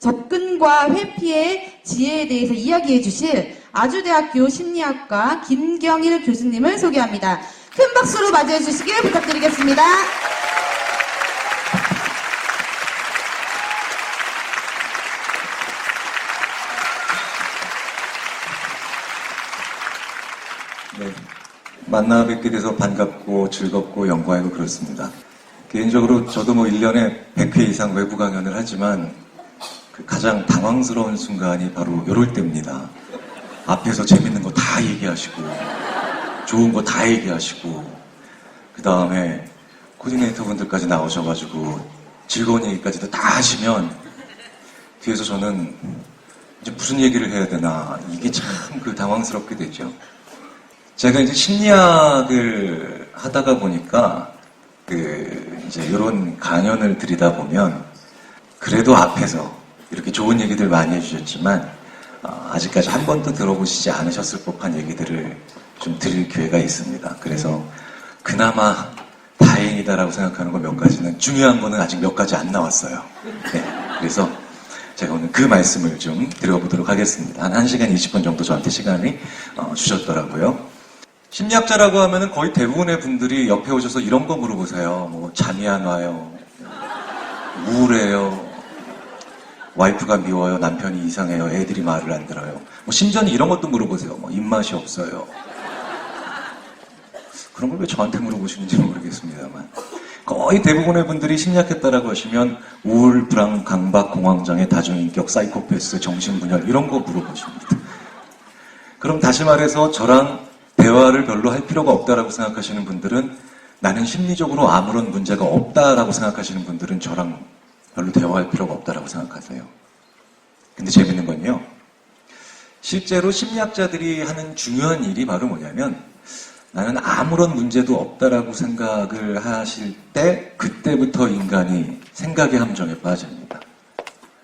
접근과 회피의 지혜에 대해서 이야기해 주실 아주대학교 심리학과 김경일 교수님을 소개합니다. 큰 박수로 맞이해 주시길 부탁드리겠습니다. 네, 만나 뵙게 돼서 반갑고 즐겁고 영광이고 그렇습니다. 개인적으로 저도 1년에 100회 이상 외부 강연을 하지만 가장 당황스러운 순간이 바로 이럴 때입니다. 앞에서 재밌는 거 다 얘기하시고 좋은 거 다 얘기하시고 그 다음에 코디네이터 분들까지 나오셔가지고 즐거운 얘기까지도 다 하시면 뒤에서 저는 이제 무슨 얘기를 해야 되나 이게 참 당황스럽게 되죠. 제가 이제 심리학을 하다가 보니까 이제 이런 강연을 드리다 보면 그래도 앞에서 이렇게 좋은 얘기들 많이 해주셨지만 아직까지 한 번도 들어보시지 않으셨을 법한 얘기들을 좀 드릴 기회가 있습니다. 그래서 그나마 다행이다라고 생각하는 거 몇 가지는 중요한 거는 아직 몇 가지 안 나왔어요. 네, 그래서 제가 오늘 그 말씀을 좀 드려보도록 하겠습니다. 한 1시간 20분 정도 저한테 시간이 주셨더라고요. 심리학자라고 하면은 거의 대부분의 분들이 옆에 오셔서 이런 거 물어보세요. 잠이 안 와요. 우울해요. 와이프가 미워요. 남편이 이상해요. 애들이 말을 안 들어요. 심지어는 이런 것도 물어보세요. 입맛이 없어요. 그런 걸 왜 저한테 물어보시는지 모르겠습니다만 거의 대부분의 분들이 심리학했다라고 하시면 우울, 불안, 강박, 공황장애, 다중인격, 사이코패스, 정신분열 이런 거 물어보십니다. 그럼 다시 말해서 저랑 대화를 별로 할 필요가 없다라고 생각하시는 분들은 나는 심리적으로 아무런 문제가 없다라고 생각하시는 분들은 저랑 별로 대화할 필요가 없다라고 생각하세요. 근데 재밌는 건요. 실제로 심리학자들이 하는 중요한 일이 바로 뭐냐면 나는 아무런 문제도 없다라고 생각을 하실 때 그때부터 인간이 생각의 함정에 빠집니다.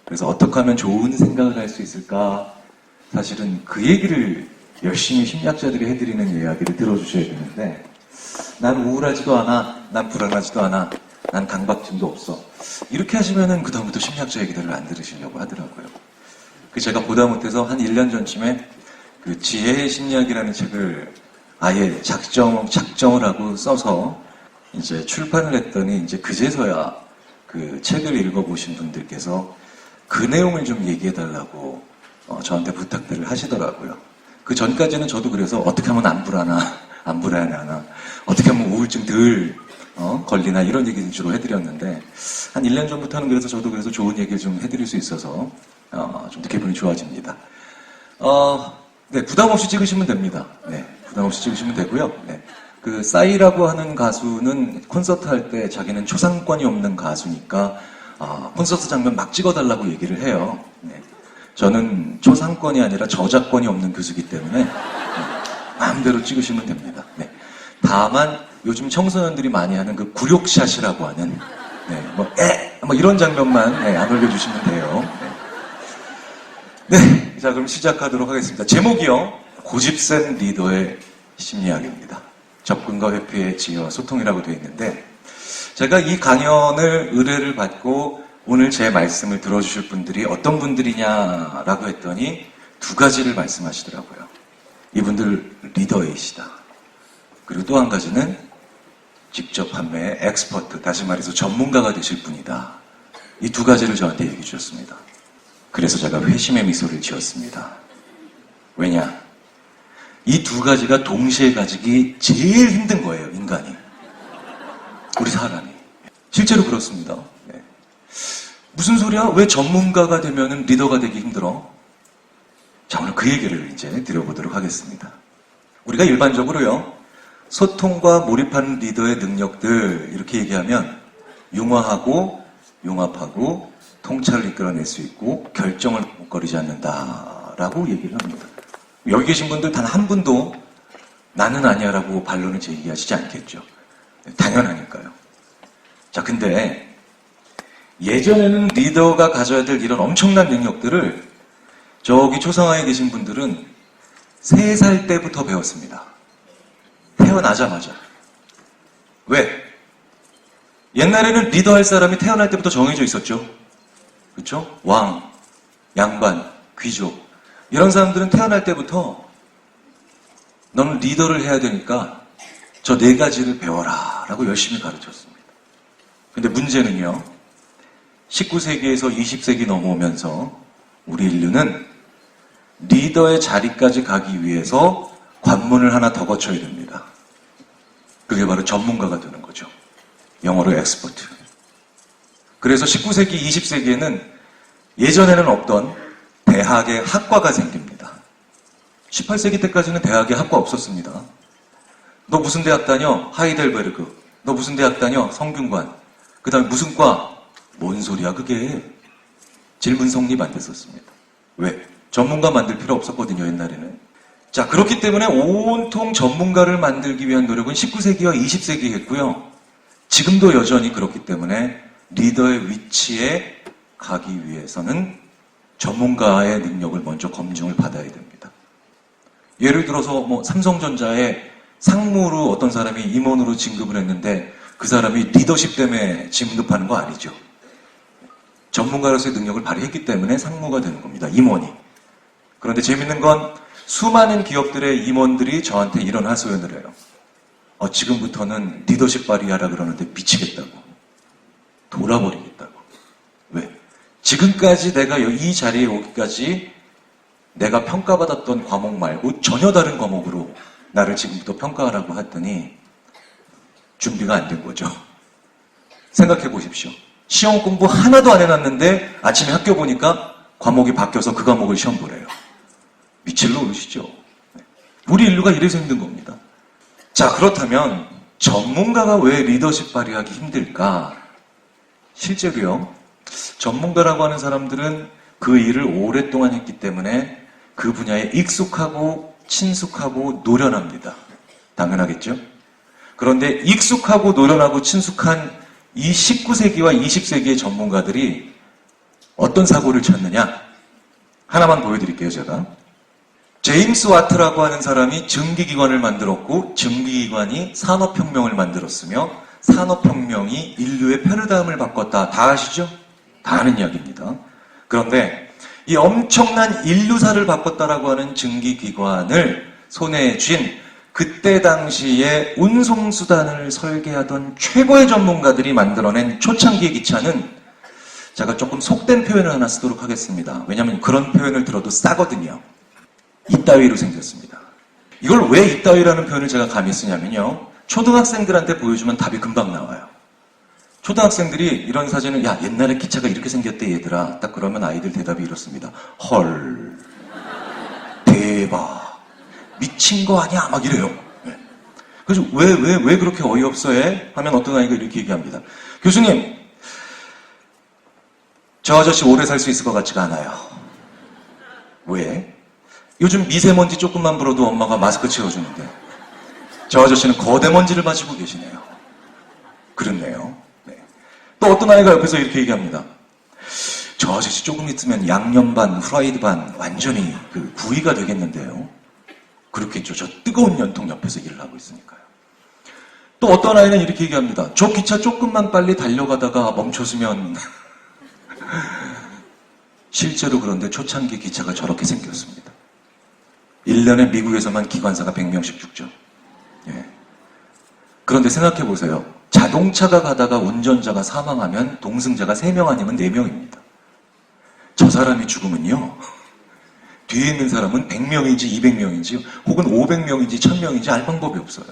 그래서 어떻게 하면 좋은 생각을 할 수 있을까? 사실은 그 얘기를 열심히 심리학자들이 해드리는 이야기를 들어주셔야 되는데 난 우울하지도 않아, 난 불안하지도 않아, 난 강박증도 없어. 이렇게 하시면은 그다음부터 심리학자 얘기들을 안 들으시려고 하더라고요. 제가 보다 못해서 한 1년 전쯤에 지혜의 심리학이라는 책을 아예 작정을 하고 써서 이제 출판을 했더니 이제 그제서야 그 책을 읽어보신 분들께서 그 내용을 좀 얘기해달라고 저한테 부탁들을 하시더라고요. 그 전까지는 저도 그래서 어떻게 하면 안 불안하나, 어떻게 하면 우울증 덜 걸리나 이런 얘기를 주로 해드렸는데 한 1년 전부터는 그래서 저도 그래서 좋은 얘기를 좀 해드릴 수 있어서 좀 더 기분이 좋아집니다. 네, 부담 없이 찍으시면 됩니다. 네, 부담 없이 찍으시면 되고요. 네. 싸이라고 하는 가수는 콘서트 할 때 자기는 초상권이 없는 가수니까 콘서트 장면 막 찍어달라고 얘기를 해요. 네. 저는 초상권이 아니라 저작권이 없는 교수이기 때문에 마음대로 찍으시면 됩니다. 네. 다만 요즘 청소년들이 많이 하는 굴욕샷이라고 하는 이런 장면만 안 올려주시면 돼요. 네, 자 그럼 시작하도록 하겠습니다. 제목이요. 고집센 리더의 심리학입니다. 접근과 회피의 지혜와 소통이라고 되어 있는데 제가 이 강연을 의뢰를 받고 오늘 제 말씀을 들어주실 분들이 어떤 분들이냐라고 했더니 두 가지를 말씀하시더라고요. 이분들 리더이시다. 그리고 또 한 가지는 직접 판매의 엑스퍼트, 다시 말해서 전문가가 되실 분이다. 이 두 가지를 저한테 얘기해 주셨습니다. 그래서 제가 회심의 미소를 지었습니다. 왜냐? 이 두 가지가 동시에 가지기 제일 힘든 거예요, 인간이. 우리 사람이. 실제로 그렇습니다. 네. 무슨 소리야? 왜 전문가가 되면 리더가 되기 힘들어? 자, 오늘 그 얘기를 이제 드려보도록 하겠습니다. 우리가 일반적으로요, 소통과 몰입하는 리더의 능력들, 이렇게 얘기하면 융화하고, 융합하고, 통찰을 이끌어낼 수 있고, 결정을 못거리지 않는다라고 얘기를 합니다. 여기 계신 분들 단 한 분도 나는 아니야라고 반론을 제기하시지 않겠죠. 당연하니까요. 자, 근데 예전에는 리더가 가져야 될 이런 엄청난 능력들을 저기 초상화에 계신 분들은 3살 때부터 배웠습니다. 태어나자마자. 왜? 옛날에는 리더할 사람이 태어날 때부터 정해져 있었죠. 그렇죠? 왕, 양반, 귀족 이런 사람들은 태어날 때부터 너는 리더를 해야 되니까 저 4가지를 배워라 라고 열심히 가르쳤습니다. 근데 문제는요, 19세기에서 20세기 넘어오면서 우리 인류는 리더의 자리까지 가기 위해서 관문을 하나 더 거쳐야 됩니다. 그게 바로 전문가가 되는 거죠. 영어로 엑스퍼트. 그래서 19세기, 20세기에는 예전에는 없던 대학의 학과가 생깁니다. 18세기 때까지는 대학에 학과 없었습니다. 너 무슨 대학 다녀? 하이델베르그. 너 무슨 대학 다녀? 성균관. 그 다음에 무슨 과? 뭔 소리야 그게. 질문 성립 안 됐었습니다. 왜? 전문가 만들 필요 없었거든요, 옛날에는. 자, 그렇기 때문에 온통 전문가를 만들기 위한 노력은 19세기와 20세기에 했고요. 지금도 여전히 그렇기 때문에 리더의 위치에 가기 위해서는 전문가의 능력을 먼저 검증을 받아야 됩니다. 예를 들어서 삼성전자에 상무로 어떤 사람이 임원으로 진급을 했는데 그 사람이 리더십 때문에 진급하는 거 아니죠. 전문가로서의 능력을 발휘했기 때문에 상무가 되는 겁니다. 임원이. 그런데 재밌는 건 수많은 기업들의 임원들이 저한테 이런 하소연을 해요. 지금부터는 리더십 발휘하라 그러는데 미치겠다고. 돌아버리겠다고. 왜? 지금까지 내가 이 자리에 오기까지 내가 평가받았던 과목 말고 전혀 다른 과목으로 나를 지금부터 평가하라고 했더니 준비가 안 된 거죠. 생각해 보십시오. 시험 공부 하나도 안 해놨는데 아침에 학교 보니까 과목이 바뀌어서 그 과목을 시험 보래요. 미칠 노릇이죠. 우리 인류가 이래서 힘든 겁니다. 자, 그렇다면 전문가가 왜 리더십 발휘하기 힘들까? 실제로요, 전문가라고 하는 사람들은 그 일을 오랫동안 했기 때문에 그 분야에 익숙하고 친숙하고 노련합니다. 당연하겠죠? 그런데 익숙하고 노련하고 친숙한 이 19세기와 20세기의 전문가들이 어떤 사고를 쳤느냐? 하나만 보여드릴게요, 제가. 제임스 와트라고 하는 사람이 증기기관을 만들었고 증기기관이 산업혁명을 만들었으며 산업혁명이 인류의 패러다임을 바꿨다. 다 아시죠? 다 아는 이야기입니다. 그런데 이 엄청난 인류사를 바꿨다라고 하는 증기기관을 손에 쥔 그때 당시에 운송수단을 설계하던 최고의 전문가들이 만들어낸 초창기 기차는 제가 조금 속된 표현을 하나 쓰도록 하겠습니다. 왜냐하면 그런 표현을 들어도 싸거든요. 이따위로 생겼습니다. 이걸 왜 이따위라는 표현을 제가 감히 쓰냐면요. 초등학생들한테 보여주면 답이 금방 나와요. 초등학생들이 이런 사진을 야 옛날에 기차가 이렇게 생겼대 얘들아. 딱 그러면 아이들 대답이 이렇습니다. 헐, 대박, 미친 거 아니야? 막 이래요. 네. 그래서 왜 그렇게 어이없어 해? 하면 어떤 아이가 이렇게 얘기합니다. 교수님, 저 아저씨 오래 살 수 있을 것 같지가 않아요. 왜? 요즘 미세먼지 조금만 불어도 엄마가 마스크 채워주는데 저 아저씨는 거대 먼지를 마시고 계시네요. 그렇네요. 네. 또 어떤 아이가 옆에서 이렇게 얘기합니다. 저 아저씨 조금 있으면 양념 반, 후라이드 반 완전히 그 구이가 되겠는데요. 그렇겠죠. 저 뜨거운 연통 옆에서 일을 하고 있으니까요. 또 어떤 아이는 이렇게 얘기합니다. 저 기차 조금만 빨리 달려가다가 멈췄으면 실제로 그런데 초창기 기차가 저렇게 생겼습니다. 1년에 미국에서만 기관사가 100명씩 죽죠. 예. 그런데 생각해 보세요. 자동차가 가다가 운전자가 사망하면 동승자가 3명 아니면 4명입니다. 저 사람이 죽으면요. 뒤에 있는 사람은 100명인지 200명인지 혹은 500명인지 1000명인지 알 방법이 없어요.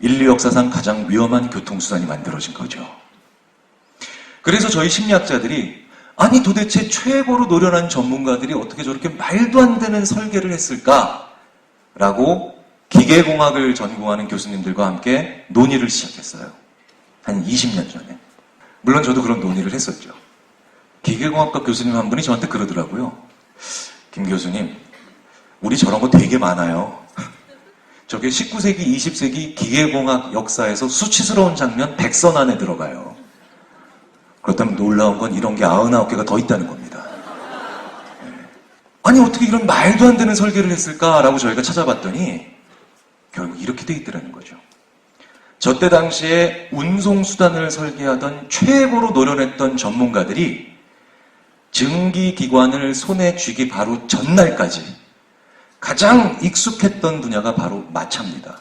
인류 역사상 가장 위험한 교통수단이 만들어진 거죠. 그래서 저희 심리학자들이 아니 도대체 최고로 노련한 전문가들이 어떻게 저렇게 말도 안 되는 설계를 했을까라고 기계공학을 전공하는 교수님들과 함께 논의를 시작했어요. 한 20년 전에. 물론 저도 그런 논의를 했었죠. 기계공학과 교수님 한 분이 저한테 그러더라고요. 김 교수님, 우리 저런 거 되게 많아요. 저게 19세기, 20세기 기계공학 역사에서 수치스러운 장면 100선 안에 들어가요. 그렇다면 놀라운 건 이런 게 99개가 더 있다는 겁니다. 네. 아니 어떻게 이런 말도 안 되는 설계를 했을까라고 저희가 찾아봤더니 결국 이렇게 돼 있더라는 거죠. 저때 당시에 운송수단을 설계하던 최고로 노련했던 전문가들이 증기기관을 손에 쥐기 바로 전날까지 가장 익숙했던 분야가 바로 마차입니다.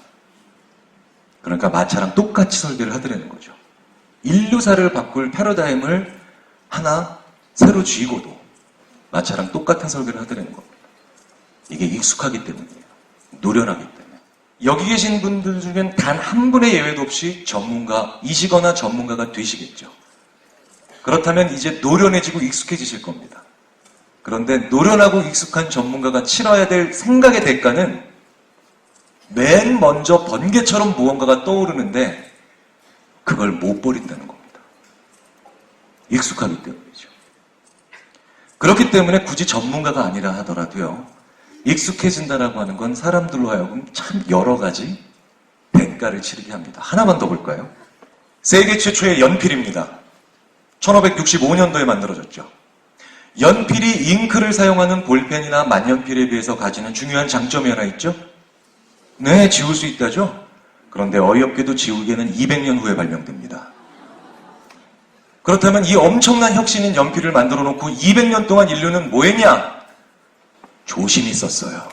그러니까 마차랑 똑같이 설계를 하더라는 거죠. 인류사를 바꿀 패러다임을 하나 새로 쥐고도 마차랑 똑같은 설계를 하더라는 겁니다. 이게 익숙하기 때문이에요. 노련하기 때문에. 여기 계신 분들 중엔 단 한 분의 예외도 없이 전문가이시거나 전문가가 되시겠죠. 그렇다면 이제 노련해지고 익숙해지실 겁니다. 그런데 노련하고 익숙한 전문가가 치러야 될 생각의 대가는 맨 먼저 번개처럼 무언가가 떠오르는데 그걸 못 버린다는 겁니다. 익숙하기 때문이죠. 그렇기 때문에 굳이 전문가가 아니라 하더라도요. 익숙해진다라고 하는 건 사람들로 하여금 참 여러 가지 대가를 치르게 합니다. 하나만 더 볼까요? 세계 최초의 연필입니다. 1565년도에 만들어졌죠. 연필이 잉크를 사용하는 볼펜이나 만년필에 비해서 가지는 중요한 장점이 하나 있죠? 네, 지울 수 있다죠? 그런데 어이없게도 지우개는 200년 후에 발명됩니다. 그렇다면 이 엄청난 혁신인 연필을 만들어 놓고 200년 동안 인류는 뭐 했냐? 조심히 썼어요.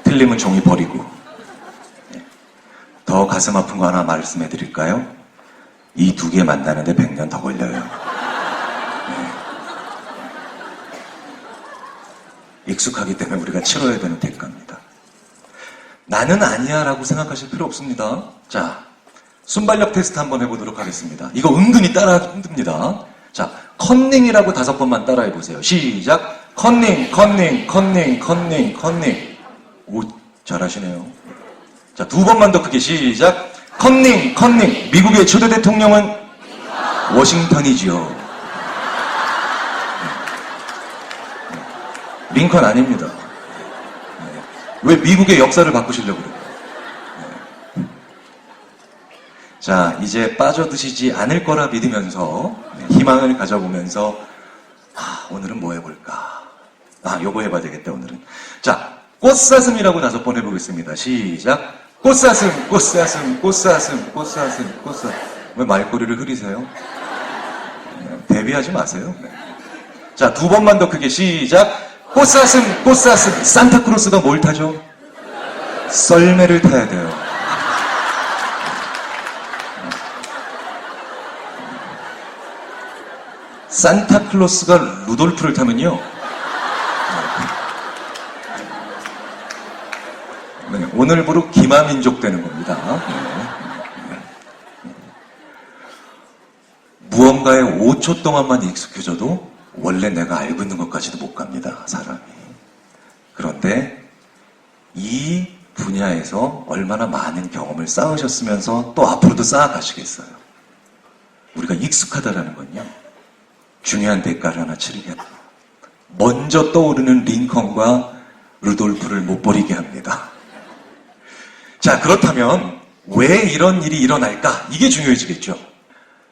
틀리면 종이 버리고. 더 가슴 아픈 거 하나 말씀해 드릴까요? 이 두 개 만나는데 100년 더 걸려요. 네. 익숙하기 때문에 우리가 치러야 되는 대가입니다. 나는 아니야 라고 생각하실 필요 없습니다. 자, 순발력 테스트 한번 해보도록 하겠습니다. 이거 은근히 따라하기 힘듭니다. 자, 컨닝이라고 5번만 따라해 보세요. 시작. 컨닝, 컨닝, 컨닝, 컨닝, 컨닝. 오, 잘하시네요. 자, 2번만 더 크게 시작. 컨닝, 컨닝. 미국의 초대 대통령은 워싱턴이지요. 링컨 아닙니다. 왜 미국의 역사를 바꾸시려고 그래요? 자, 이제 빠져드시지 않을 거라 믿으면서 희망을 가져보면서 오늘은 뭐 해볼까? 요거 해봐야 되겠다 오늘은. 자, 꽃사슴이라고 5번 해보겠습니다. 시작. 꽃사슴, 꽃사슴, 꽃사슴, 꽃사슴, 꽃사슴. 왜 말꼬리를 흐리세요? 데뷔하지 마세요. 네. 자, 2번만 더 크게 시작. 꽃사슴, 꽃사슴. 산타크로스가 뭘 타죠? 썰매를 타야 돼요. 산타클로스가 루돌프를 타면요. 네, 오늘부로 기마민족 되는 겁니다. 무언가에 5초 동안만 익숙해져도 원래 내가 알고 있는 것까지도 못 갑니다, 사람이. 그런데 이 분야에서 얼마나 많은 경험을 쌓으셨으면서 또 앞으로도 쌓아가시겠어요. 우리가 익숙하다라는 건요. 중요한 대가를 하나 치르게 합니다. 먼저 떠오르는 링컨과 루돌프를 못 버리게 합니다. 자, 그렇다면 왜 이런 일이 일어날까? 이게 중요해지겠죠.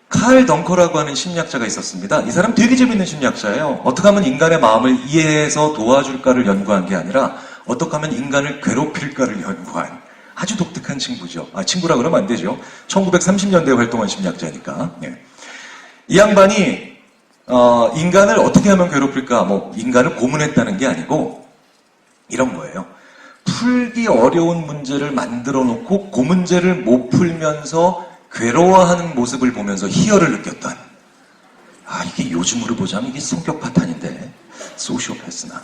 칼 덩커라고 하는 심리학자가 있었습니다. 이 사람 되게 재밌는 심리학자예요. 어떻게 하면 인간의 마음을 이해해서 도와줄까를 연구한 게 아니라 어떻게 하면 인간을 괴롭힐까를 연구한 아주 독특한 친구죠. 친구라 그러면 안 되죠. 1930년대에 활동한 심리학자니까. 네. 이 양반이 인간을 어떻게 하면 괴롭힐까? 인간을 고문했다는 게 아니고 이런 거예요. 풀기 어려운 문제를 만들어 놓고 그 문제를 못 풀면서 괴로워하는 모습을 보면서 희열을 느꼈던. 이게 요즘으로 보자면 이게 성격 파탄인데. 소시오패스나.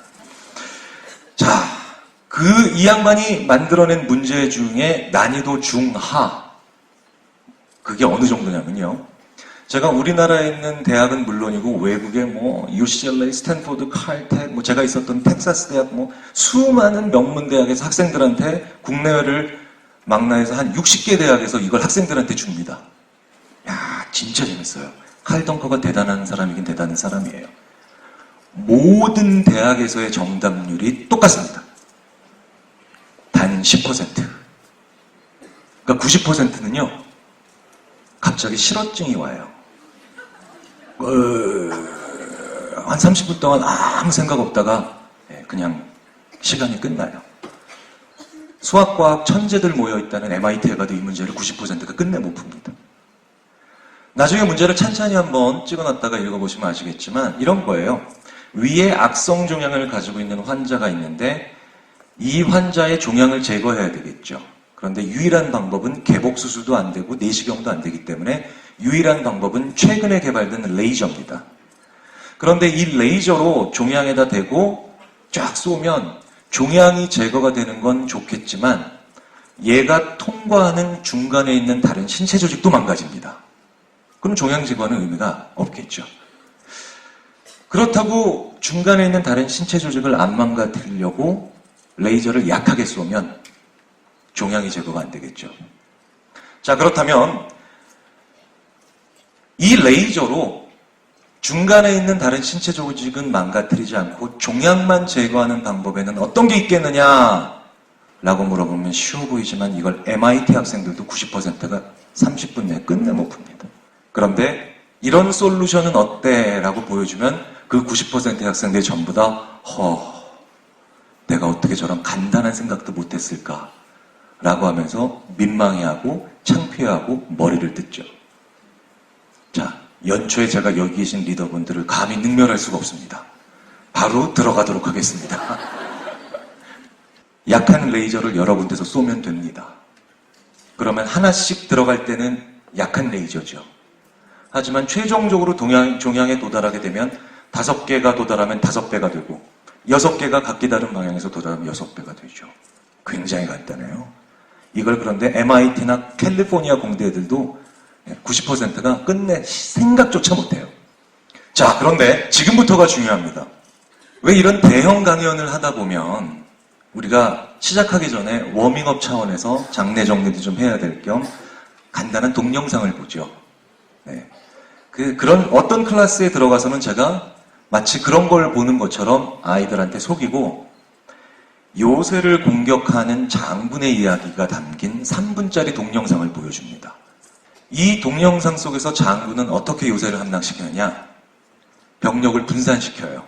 자, 이 양반이 만들어낸 문제 중에 난이도 중하. 그게 어느 정도냐면요. 제가 우리나라에 있는 대학은 물론이고 외국의 UCLA, 스탠포드, 칼텍, 제가 있었던 텍사스 대학 수많은 명문 대학에서 학생들한테 국내외를 망라해서 한 60개 대학에서 이걸 학생들한테 줍니다. 야, 진짜 재밌어요. 칼 덩커가 대단한 사람이긴 대단한 사람이에요. 모든 대학에서의 정답률이 똑같습니다. 단 10%. 그러니까 90%는요. 갑자기 실어증이 와요. 한 30분 동안 아무 생각 없다가 그냥 시간이 끝나요. 수학과학 천재들 모여있다는 MIT에 가도 이 문제를 90%가 끝내 못 풉니다. 나중에 문제를 찬찬히 한번 찍어놨다가 읽어보시면 아시겠지만 이런 거예요. 위에 악성 종양을 가지고 있는 환자가 있는데 이 환자의 종양을 제거해야 되겠죠. 그런데 유일한 방법은 개복 수술도 안 되고 내시경도 안 되기 때문에 유일한 방법은 최근에 개발된 레이저입니다. 그런데 이 레이저로 종양에다 대고 쫙 쏘면 종양이 제거가 되는 건 좋겠지만 얘가 통과하는 중간에 있는 다른 신체 조직도 망가집니다. 그럼 종양 제거는 의미가 없겠죠. 그렇다고 중간에 있는 다른 신체 조직을 안 망가뜨리려고 레이저를 약하게 쏘면 종양이 제거가 안 되겠죠. 자, 그렇다면 이 레이저로 중간에 있는 다른 신체 조직은 망가뜨리지 않고 종양만 제거하는 방법에는 어떤 게 있겠느냐? 라고 물어보면 쉬워 보이지만 이걸 MIT 학생들도 90%가 30분 내에 끝내 못 풉니다. 그런데 이런 솔루션은 어때? 라고 보여주면 그 90%의 학생들이 전부 다 내가 어떻게 저런 간단한 생각도 못했을까? 라고 하면서 민망해하고 창피해하고 머리를 뜯죠. 자, 연초에 제가 여기 계신 리더분들을 감히 능멸할 수가 없습니다. 바로 들어가도록 하겠습니다. 약한 레이저를 여러 군데서 쏘면 됩니다. 그러면 하나씩 들어갈 때는 약한 레이저죠. 하지만 최종적으로 종양에 도달하게 되면 5개가 도달하면 5배가 되고 6개가 각기 다른 방향에서 도달하면 6배가 되죠. 굉장히 간단해요. 이걸 그런데 MIT나 캘리포니아 공대 애들도 90%가 끝내 생각조차 못해요. 자, 그런데 지금부터가 중요합니다. 왜 이런 대형 강연을 하다 보면 우리가 시작하기 전에 워밍업 차원에서 장내 정리도 좀 해야 될 겸 간단한 동영상을 보죠. 네. 그런 어떤 클래스에 들어가서는 제가 마치 그런 걸 보는 것처럼 아이들한테 속이고 요새를 공격하는 장군의 이야기가 담긴 3분짜리 동영상을 보여줍니다. 이 동영상 속에서 장군은 어떻게 요새를 함락시키느냐? 병력을 분산시켜요.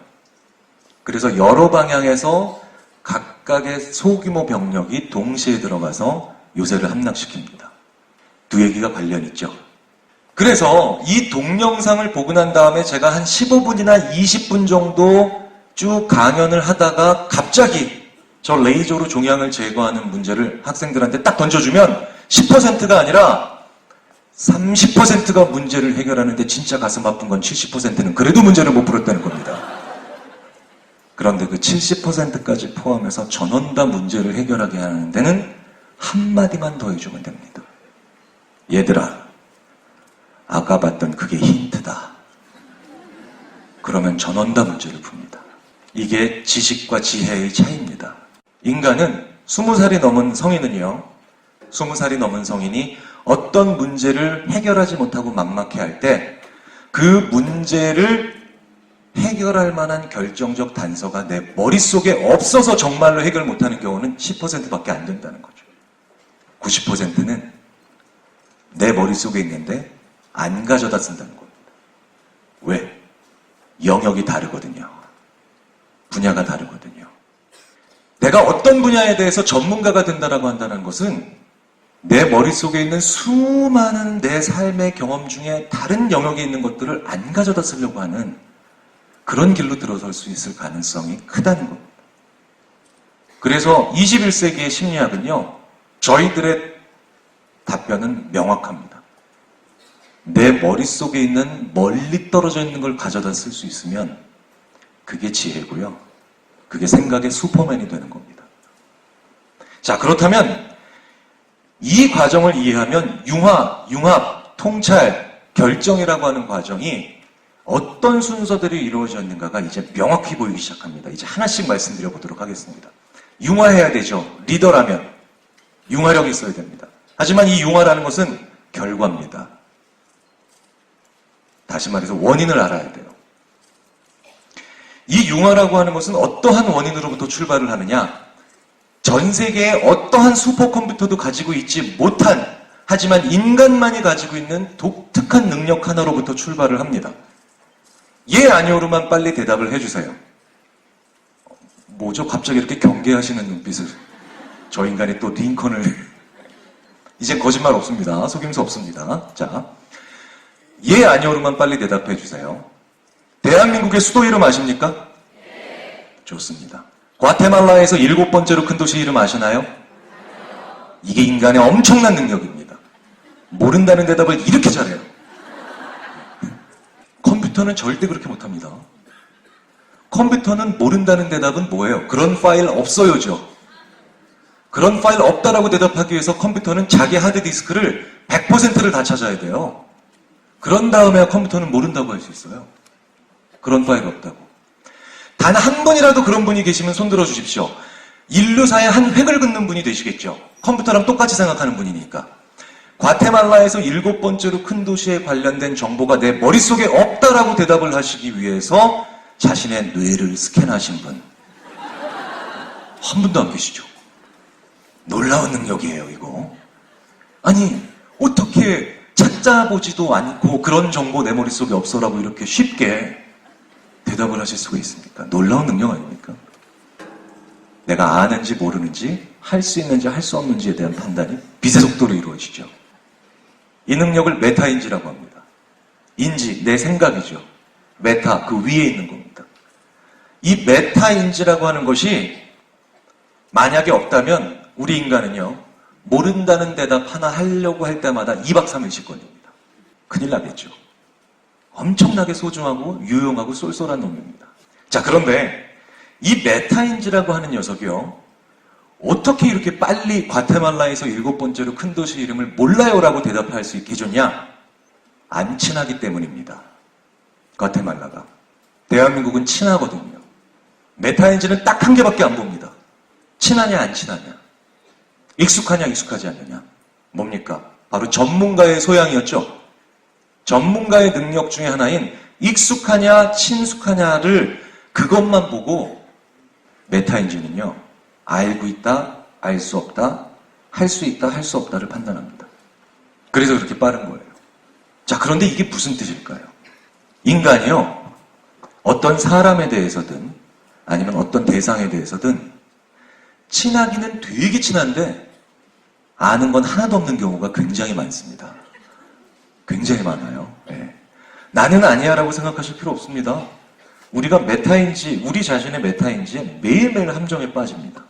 그래서 여러 방향에서 각각의 소규모 병력이 동시에 들어가서 요새를 함락시킵니다. 두 얘기가 관련 있죠. 그래서 이 동영상을 보고 난 다음에 제가 한 15분이나 20분 정도 쭉 강연을 하다가 갑자기 저 레이저로 종양을 제거하는 문제를 학생들한테 딱 던져주면 10%가 아니라 30%가 문제를 해결하는데 진짜 가슴 아픈 건 70%는 그래도 문제를 못 풀었다는 겁니다. 그런데 그 70%까지 포함해서 전원 다 문제를 해결하게 하는 데는 한마디만 더 해주면 됩니다. 얘들아, 아까 봤던 그게 힌트다. 그러면 전원 다 문제를 풉니다. 이게 지식과 지혜의 차이입니다. 인간은 20살이 넘은 성인은요, 20살이 넘은 성인이 어떤 문제를 해결하지 못하고 막막해할 때 그 문제를 해결할 만한 결정적 단서가 내 머릿속에 없어서 정말로 해결 못하는 경우는 10%밖에 안 된다는 거죠. 90%는 내 머릿속에 있는데 안 가져다 쓴다는 겁니다. 왜? 영역이 다르거든요. 분야가 다르거든요. 내가 어떤 분야에 대해서 전문가가 된다라고 한다는 것은 내 머릿속에 있는 수많은 내 삶의 경험 중에 다른 영역에 있는 것들을 안 가져다 쓰려고 하는 그런 길로 들어설 수 있을 가능성이 크다는 겁니다. 그래서 21세기의 심리학은요, 저희들의 답변은 명확합니다. 내 머릿속에 있는 멀리 떨어져 있는 걸 가져다 쓸 수 있으면 그게 지혜고요. 그게 생각의 슈퍼맨이 되는 겁니다. 자, 그렇다면 이 과정을 이해하면 융합, 통찰, 결정이라고 하는 과정이 어떤 순서들이 이루어졌는가가 이제 명확히 보이기 시작합니다. 이제 하나씩 말씀드려 보도록 하겠습니다. 융화해야 되죠. 리더라면 융화력이 있어야 됩니다. 하지만 이 융화라는 것은 결과입니다. 다시 말해서 원인을 알아야 돼요. 이 융화라고 하는 것은 어떠한 원인으로부터 출발을 하느냐? 전 세계의 어떠한 슈퍼컴퓨터도 가지고 있지 못한, 하지만 인간만이 가지고 있는 독특한 능력 하나로부터 출발을 합니다. 예, 아니오로만 빨리 대답을 해주세요. 뭐죠? 갑자기 이렇게 경계하시는 눈빛을. 저 인간이 또 링컨을. 이젠 거짓말 없습니다. 속임수 없습니다. 자, 예, 아니오로만 빨리 대답해 주세요. 대한민국의 수도 이름 아십니까? 네. 좋습니다. 과테말라에서 7번째로 큰 도시 이름 아시나요? 이게 인간의 엄청난 능력입니다. 모른다는 대답을 이렇게 잘해요. 컴퓨터는 절대 그렇게 못합니다. 컴퓨터는 모른다는 대답은 뭐예요? 그런 파일 없어요죠. 그런 파일 없다라고 대답하기 위해서 컴퓨터는 자기 하드디스크를 100%를 다 찾아야 돼요. 그런 다음에 컴퓨터는 모른다고 할 수 있어요. 그런 파일 없다고. 단 한 번이라도 그런 분이 계시면 손 들어 주십시오. 인류사의 한 획을 긋는 분이 되시겠죠. 컴퓨터랑 똑같이 생각하는 분이니까. 과테말라에서 7번째로 큰 도시에 관련된 정보가 내 머릿속에 없다라고 대답을 하시기 위해서 자신의 뇌를 스캔하신 분. 한 분도 안 계시죠. 놀라운 능력이에요, 이거. 아니, 어떻게 찾아보지도 않고 그런 정보 내 머릿속에 없어라고 이렇게 쉽게 대답을 하실 수가 있습니까? 놀라운 능력 아닙니까? 내가 아는지 모르는지, 할 수 있는지 할 수 없는지에 대한 판단이 빛의 속도로 이루어지죠. 이 능력을 메타인지라고 합니다. 인지, 내 생각이죠. 메타, 그 위에 있는 겁니다. 이 메타인지라고 하는 것이 만약에 없다면 우리 인간은요, 모른다는 대답 하나 하려고 할 때마다 2박 3일씩 걸립니다. 큰일 나겠죠. 엄청나게 소중하고 유용하고 쏠쏠한 놈입니다. 자, 그런데 이 메타인지라고 하는 녀석이요, 어떻게 이렇게 빨리 과테말라에서 7번째로 큰 도시 이름을 몰라요라고 대답할 수 있게 해줬냐? 안 친하기 때문입니다. 과테말라가. 대한민국은 친하거든요. 메타인지는 딱 한 개밖에 안 봅니다. 친하냐 안 친하냐. 익숙하냐 익숙하지 않느냐. 뭡니까? 바로 전문가의 소양이었죠. 전문가의 능력 중에 하나인 익숙하냐 친숙하냐를 그것만 보고 메타인지는요, 알고 있다, 알 수 없다, 할 수 있다, 할 수 없다를 판단합니다. 그래서 그렇게 빠른 거예요. 자, 그런데 이게 무슨 뜻일까요? 인간이요, 어떤 사람에 대해서든 아니면 어떤 대상에 대해서든 친하기는 되게 친한데 아는 건 하나도 없는 경우가 굉장히 많습니다. 굉장히 많아요. 네. 나는 아니야라고 생각하실 필요 없습니다. 우리가 메타인지, 우리 자신의 메타인지에 매일매일 함정에 빠집니다.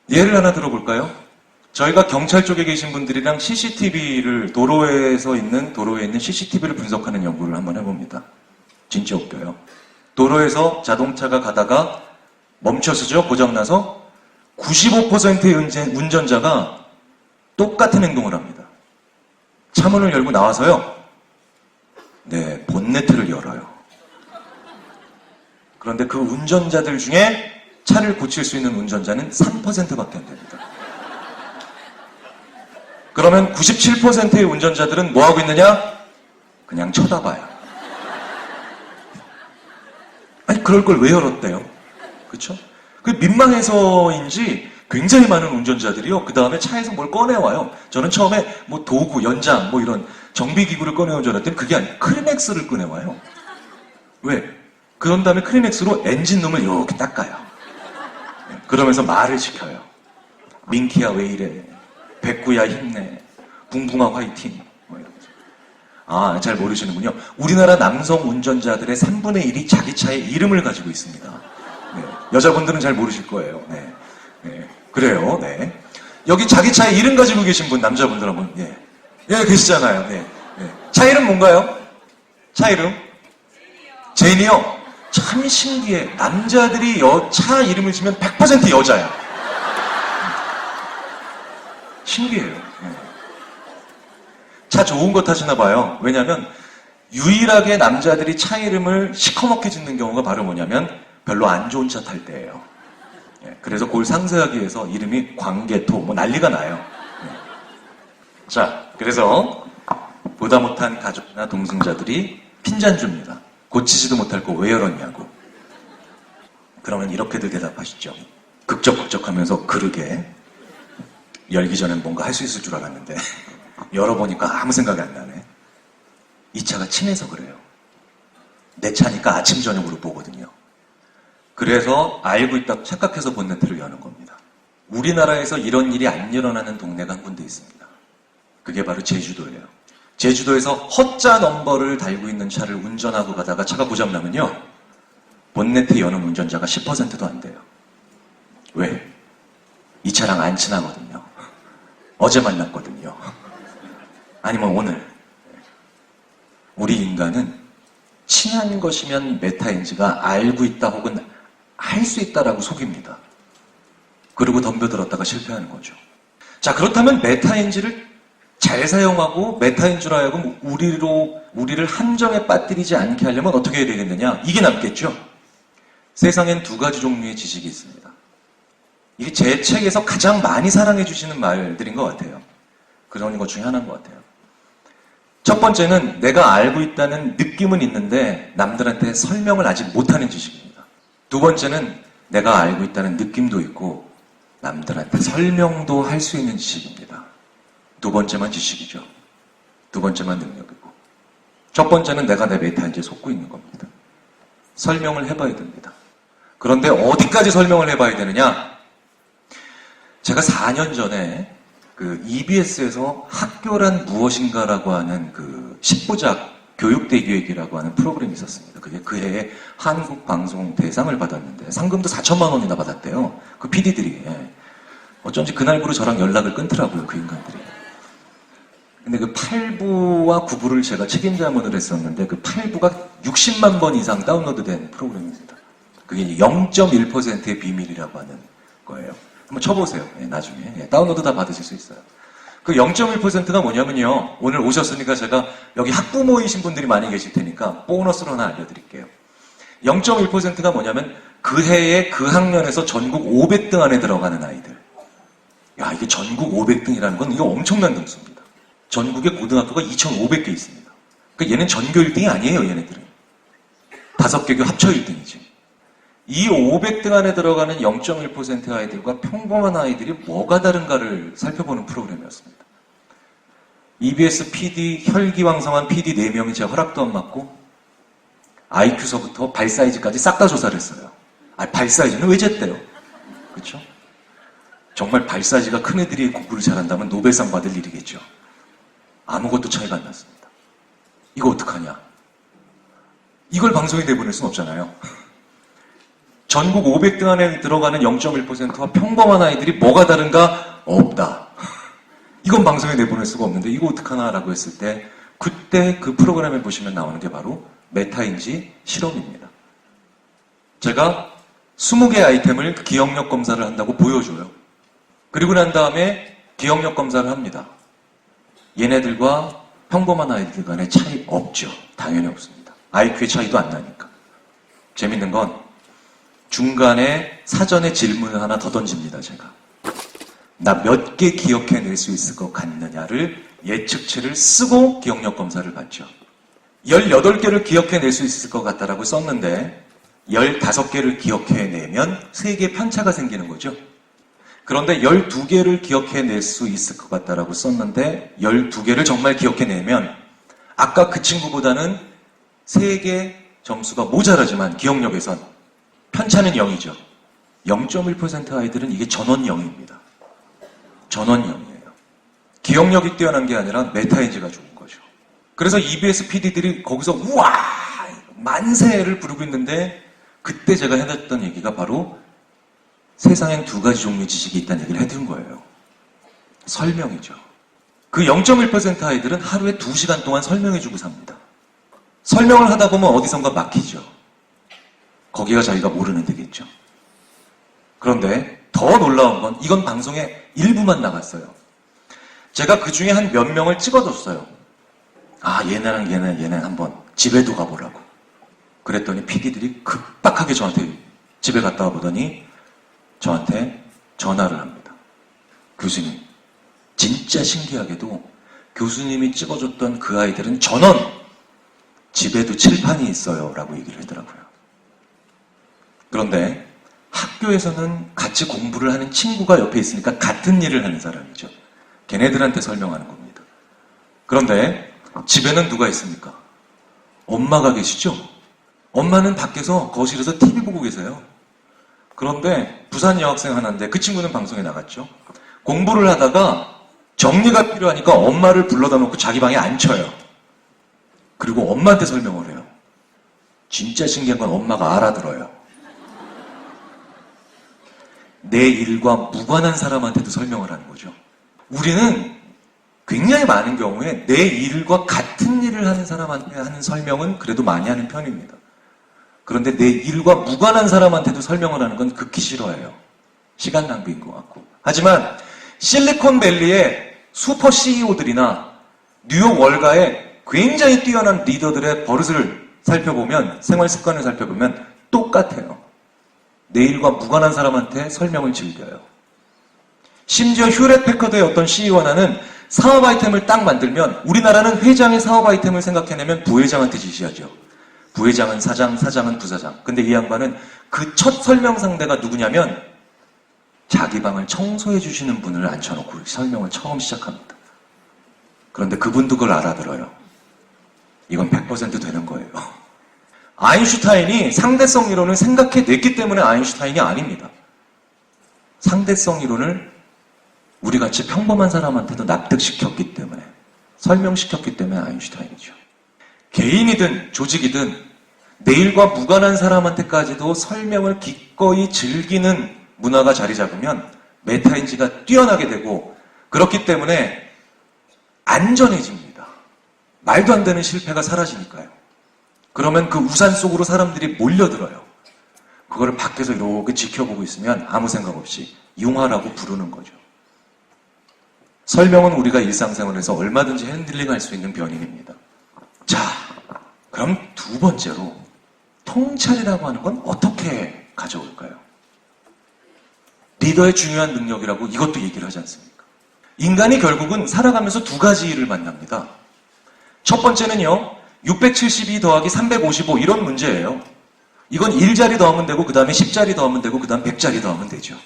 예를 하나 들어볼까요? 저희가 경찰 쪽에 계신 분들이랑 CCTV를, 도로에 있는 CCTV를 분석하는 연구를 한번 해봅니다. 진짜 웃겨요. 도로에서 자동차가 가다가 멈춰서죠, 고장나서 95%의 운전자가 똑같은 행동을 합니다. 차문을 열고 나와서요, 네, 본네트를 열어요. 그런데 그 운전자들 중에 차를 고칠 수 있는 운전자는 3%밖에 안 됩니다. 그러면 97%의 운전자들은 뭐 하고 있느냐? 그냥 쳐다봐요. 아니, 그럴 걸 왜 열었대요? 그쵸? 그 민망해서인지 굉장히 많은 운전자들이요, 그 다음에 차에서 뭘 꺼내와요. 저는 처음에 뭐 도구, 연장, 뭐 이런 정비기구를 꺼내온 줄 알았더니 그게 아니고 크리넥스를 꺼내와요. 왜? 그런 다음에 크리넥스로 엔진룸을 이렇게 닦아요. 그러면서 말을 시켜요. 민키야 왜 이래? 백구야 힘내. 붕붕아 화이팅. 뭐 이러면서. 아, 잘 모르시는군요. 우리나라 남성 운전자들의 3분의 1이 자기 차의 이름을 가지고 있습니다. 네. 여자분들은 잘 모르실 거예요. 네. 네. 그래요. 네. 여기 자기 차의 이름 가지고 계신 분, 남자분들 한번, 예. 예, 계시잖아요. 네. 네. 차 이름 뭔가요? 차 이름? 제니요. 참 신기해. 남자들이 차 이름을 지면 100% 여자야. 신기해요. 네. 차 좋은 거 타시나 봐요. 왜냐면 유일하게 남자들이 차 이름을 시커멓게 짓는 경우가 바로 뭐냐면 별로 안 좋은 차 탈 때예요. 네. 그래서 그걸 상쇄하기 위해서 이름이 광개토 뭐 난리가 나요. 네. 자, 그래서 보다 못한 가족이나 동승자들이 핀잔 줍니다. 고치지도 못할 거 왜 열었냐고. 그러면 이렇게들 대답하시죠. 극적극적하면서 그러게 열기 전엔 뭔가 할 수 있을 줄 알았는데 열어보니까 아무 생각이 안 나네. 이 차가 친해서 그래요. 내 차니까 아침 저녁으로 보거든요. 그래서 알고 있다고 착각해서 본네트를 여는 겁니다. 우리나라에서 이런 일이 안 일어나는 동네가 한 군데 있습니다. 그게 바로 제주도예요. 제주도에서 허자 넘버를 달고 있는 차를 운전하고 가다가 차가 고장나면요. 본네트 여는 운전자가 10%도 안 돼요. 왜? 이 차랑 안 친하거든요. 어제 만났거든요. 아니면 오늘. 우리 인간은 친한 것이면 메타인지가 알고 있다 혹은 할 수 있다라고 속입니다. 그리고 덤벼들었다가 실패하는 거죠. 자, 그렇다면 메타인지를 잘 사용하고 메타인지로 하여금 우리를 함정에 빠뜨리지 않게 하려면 어떻게 해야 되겠느냐? 이게 남겠죠? 세상엔 두 가지 종류의 지식이 있습니다. 이게 제 책에서 가장 많이 사랑해 주시는 말들인 것 같아요. 그런 것 중에 하나인 것 같아요. 첫 번째는 내가 알고 있다는 느낌은 있는데 남들한테 설명을 아직 못하는 지식입니다. 두 번째는 내가 알고 있다는 느낌도 있고 남들한테 설명도 할 수 있는 지식입니다. 두 번째만 지식이죠. 두 번째만 능력이고. 첫 번째는 내가 내 메타인지에 속고 있는 겁니다. 설명을 해봐야 됩니다. 그런데 어디까지 설명을 해봐야 되느냐? 제가 4년 전에 그 EBS에서 학교란 무엇인가라고 하는 그 10부작 교육대기획이라고 하는 프로그램이 있었습니다. 그게 그 해에 한국방송 대상을 받았는데 상금도 4천만 원이나 받았대요. 그 PD들이. 어쩐지 그날부로 저랑 연락을 끊더라고요. 그 인간들이. 근데 그 8부와 9부를 제가 책임자문을 했었는데 그 8부가 60만 번 이상 다운로드된 프로그램입니다. 그게 0.1%의 비밀이라고 하는 거예요. 한번 쳐보세요. 나중에. 다운로드 다 받으실 수 있어요. 그 0.1%가 뭐냐면요. 오늘 오셨으니까 제가 여기 학부모이신 분들이 많이 계실 테니까 보너스로 하나 알려드릴게요. 0.1%가 뭐냐면 그 해에 그 학년에서 전국 500등 안에 들어가는 아이들. 야, 이게 전국 500등이라는 건 이거 엄청난 등수입니다. 전국에 고등학교가 2,500개 있습니다. 그러니까 얘는 전교 1등이 아니에요, 얘네들은. 5개 교 합쳐 1등이지. 이 500등 안에 들어가는 0.1% 아이들과 평범한 아이들이 뭐가 다른가를 살펴보는 프로그램이었습니다. EBS PD, 혈기왕성한 PD 4명이 제 허락도 안 받고 IQ서부터 발 사이즈까지 싹 다 조사를 했어요. 발 사이즈는 왜 쟀대요? 그렇죠? 정말 발 사이즈가 큰 애들이 공부를 잘한다면 노벨상 받을 일이겠죠. 아무것도 차이가 안 났습니다. 이거 어떡하냐? 이걸 방송에 내보낼 순 없잖아요. 전국 500등 안에 들어가는 0.1%와 평범한 아이들이 뭐가 다른가? 없다. 이건 방송에 내보낼 수가 없는데 이거 어떡하나라고 했을 때 그때 그 프로그램에 보시면 나오는 게 바로 메타인지 실험입니다. 제가 20개 아이템을 기억력 검사를 한다고 보여줘요. 그리고 난 다음에 기억력 검사를 합니다. 얘네들과 평범한 아이들 간의 차이 없죠. 당연히 없습니다. IQ의 차이도 안 나니까. 재밌는 건 중간에 사전에 질문을 하나 더 던집니다, 제가. 나 몇 개 기억해낼 수 있을 것 같느냐를 예측치를 쓰고 기억력 검사를 받죠. 18개를 기억해낼 수 있을 것 같다라고 썼는데 15개를 기억해내면 3개 편차가 생기는 거죠. 그런데 12개를 기억해낼 수 있을 것 같다라고 썼는데 12개를 정말 기억해내면 아까 그 친구보다는 3개 점수가 모자라지만 기억력에선 편차는 0이죠. 0.1% 아이들은 이게 전원 0입니다. 전원 0이에요. 기억력이 뛰어난 게 아니라 메타인지가 좋은 거죠. 그래서 EBS PD들이 거기서 우와! 만세를 부르고 있는데 그때 제가 해냈던 얘기가 바로 세상엔 두 가지 종류의 지식이 있다는 얘기를 해둔 거예요. 설명이죠. 그 0.1% 아이들은 하루에 2시간 동안 설명해주고 삽니다. 설명을 하다 보면 어디선가 막히죠. 거기가 자기가 모르는 데겠죠. 그런데 더 놀라운 건 이건 방송에 일부만 나갔어요. 제가 그 중에 한 몇 명을 찍어줬어요. 얘네랑 얘네 한번 집에도 가보라고. 그랬더니 PD들이 급박하게 저한테 집에 갔다 와보더니 저한테 전화를 합니다. 교수님, 진짜 신기하게도 교수님이 찍어줬던 그 아이들은 전원 집에도 칠판이 있어요 라고 얘기를 하더라고요. 그런데 학교에서는 같이 공부를 하는 친구가 옆에 있으니까 같은 일을 하는 사람이죠. 걔네들한테 설명하는 겁니다. 그런데 집에는 누가 있습니까? 엄마가 계시죠? 엄마는 밖에서 거실에서 TV 보고 계세요. 그런데 부산 여학생 하나인데 그 친구는 방송에 나갔죠. 공부를 하다가 정리가 필요하니까 엄마를 불러다 놓고 자기 방에 앉혀요. 그리고 엄마한테 설명을 해요. 진짜 신기한 건 엄마가 알아들어요. 내 일과 무관한 사람한테도 설명을 하는 거죠. 우리는 굉장히 많은 경우에 내 일과 같은 일을 하는 사람한테 하는 설명은 그래도 많이 하는 편입니다. 그런데 내 일과 무관한 사람한테도 설명을 하는 건 극히 싫어해요. 시간 낭비인 것 같고. 하지만 실리콘밸리의 슈퍼 CEO들이나 뉴욕 월가의 굉장히 뛰어난 리더들의 버릇을 살펴보면, 생활 습관을 살펴보면 똑같아요. 내 일과 무관한 사람한테 설명을 즐겨요. 심지어 휴렛 패커드의 어떤 CEO 하나는 사업 아이템을 딱 만들면, 우리나라는 회장의 사업 아이템을 생각해내면 부회장한테 지시하죠. 부회장은 사장, 사장은 부사장. 근데 이 양반은 그 첫 설명 상대가 누구냐면 자기 방을 청소해 주시는 분을 앉혀놓고 설명을 처음 시작합니다. 그런데 그분도 그걸 알아들어요. 이건 100% 되는 거예요. 아인슈타인이 상대성 이론을 생각해냈기 때문에 아인슈타인이 아닙니다. 상대성 이론을 우리같이 평범한 사람한테도 납득시켰기 때문에, 설명시켰기 때문에 아인슈타인이죠. 개인이든 조직이든 내 일과 무관한 사람한테까지도 설명을 기꺼이 즐기는 문화가 자리 잡으면 메타인지가 뛰어나게 되고, 그렇기 때문에 안전해집니다. 말도 안 되는 실패가 사라지니까요. 그러면 그 우산 속으로 사람들이 몰려들어요. 그거를 밖에서 이렇게 지켜보고 있으면 아무 생각 없이 융화라고 부르는 거죠. 설명은 우리가 일상생활에서 얼마든지 핸들링할 수 있는 변인입니다. 자, 그럼 두 번째로 통찰이라고 하는 건 어떻게 가져올까요? 리더의 중요한 능력이라고 이것도 얘기를 하지 않습니까? 인간이 결국은 살아가면서 두 가지 일을 만납니다. 첫 번째는요, 672 더하기 355 이런 문제예요. 이건 1자리 더하면 되고, 그 다음에 10자리 더하면 되고, 그 다음 100자리 더하면 되죠.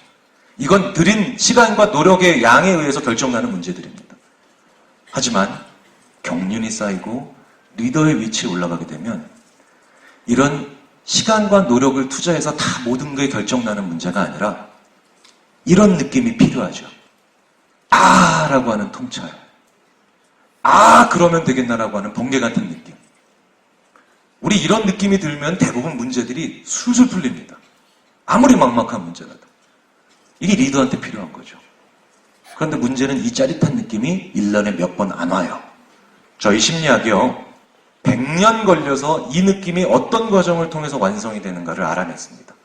이건 들인 시간과 노력의 양에 의해서 결정나는 문제들입니다. 하지만 경륜이 쌓이고 리더의 위치에 올라가게 되면 이런 시간과 노력을 투자해서 다 모든 게 결정나는 문제가 아니라 이런 느낌이 필요하죠. 아! 라고 하는 통찰. 아! 그러면 되겠나라고 하는 번개 같은 느낌. 우리 이런 느낌이 들면 대부분 문제들이 술술 풀립니다. 아무리 막막한 문제라도. 이게 리더한테 필요한 거죠. 그런데 문제는 이 짜릿한 느낌이 1년에 몇 번 안 와요. 저희 심리학이요, 100년 걸려서 이 느낌이 어떤 과정을 통해서 완성이 되는가를 알아냈습니다.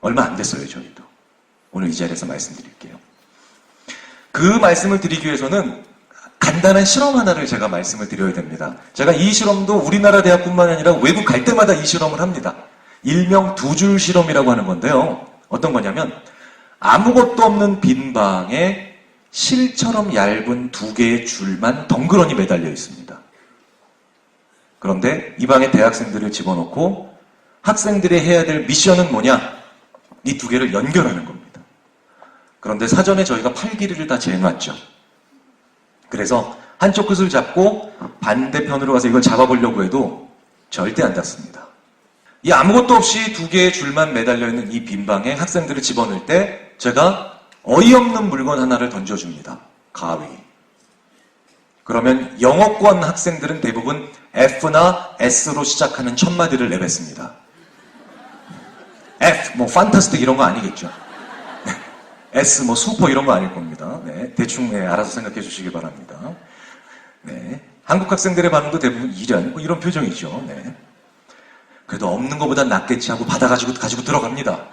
얼마 안 됐어요, 저희도. 오늘 이 자리에서 말씀드릴게요. 그 말씀을 드리기 위해서는 간단한 실험 하나를 제가 말씀을 드려야 됩니다. 제가 이 실험도 우리나라 대학뿐만 아니라 외국 갈 때마다 이 실험을 합니다. 일명 두 줄 실험이라고 하는 건데요. 어떤 거냐면 아무것도 없는 빈 방에 실처럼 얇은 두 개의 줄만 덩그러니 매달려 있습니다. 그런데 이 방에 대학생들을 집어넣고 학생들이 해야 될 미션은 뭐냐? 이 두 개를 연결하는 겁니다. 그런데 사전에 저희가 팔 길이를 다 재놨죠. 그래서 한쪽 끝을 잡고 반대편으로 가서 이걸 잡아보려고 해도 절대 안 닿습니다. 이 아무것도 없이 두 개의 줄만 매달려 있는 이 빈 방에 학생들을 집어넣을 때 제가 어이없는 물건 하나를 던져줍니다. 가위. 그러면 영어권 학생들은 대부분 F나 S로 시작하는 첫 마디를 내뱉습니다. F, 뭐 판타스틱 이런 거 아니겠죠. S, 뭐 슈퍼 이런 거 아닐 겁니다. 네, 대충 알아서 생각해 주시기 바랍니다. 네, 한국 학생들의 반응도 대부분 이런, 이런 표정이죠. 네. 그래도 없는 것보단 낫겠지 하고 받아가지고 가지고 들어갑니다.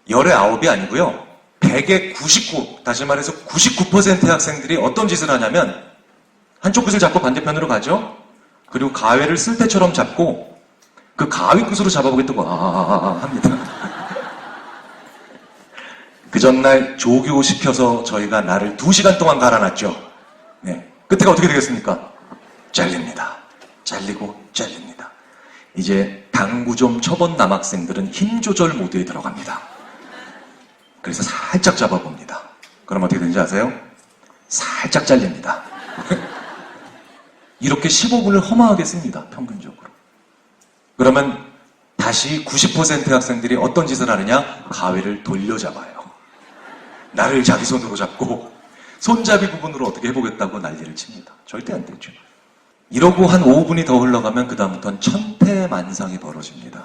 열의 9이 아니고요. 100의 99, 다시 말해서 99%의 학생들이 어떤 짓을 하냐면 한쪽 끝을 잡고 반대편으로 가죠. 그리고 가위를 쓸 때처럼 잡고 그 가위 끝으로 잡아보겠다고 합니다. 그 전날 조교시켜서 저희가 나를 2시간 동안 갈아놨죠. 네. 끝에가 어떻게 되겠습니까? 잘립니다. 잘리고 잘립니다. 이제 당구 좀 쳐본 남학생들은 힘 조절 모드에 들어갑니다. 그래서 살짝 잡아봅니다. 그럼 어떻게 되는지 아세요? 살짝 잘립니다. 이렇게 15분을 허망하게 씁니다. 평균적으로. 그러면 다시 90%의 학생들이 어떤 짓을 하느냐? 가위를 돌려잡아요. 나를 자기 손으로 잡고 손잡이 부분으로 어떻게 해보겠다고 난리를 칩니다. 절대 안 되죠. 이러고 한 5분이 더 흘러가면 그 다음부터는 천태만상이 벌어집니다.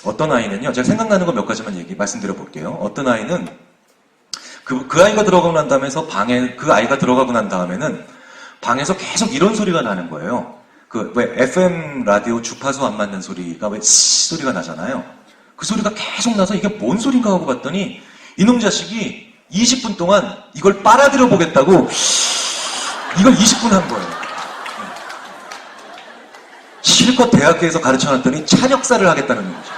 어떤 아이는요, 제가 생각나는 거 몇 가지만 말씀드려 볼게요. 어떤 아이는 그 아이가 들어가고 난 다음에서 그 아이가 들어가고 난 다음에는 방에서 계속 이런 소리가 나는 거예요. 왜 FM 라디오 주파수 안 맞는 소리가 왜 씨 소리가 나잖아요. 그 소리가 계속 나서 이게 뭔 소린가 하고 봤더니 이놈 자식이 20분 동안 이걸 빨아들여 보겠다고 이걸 20분 한 거예요. 실컷 대학교에서 가르쳐놨더니 찬역사를 하겠다는 거죠.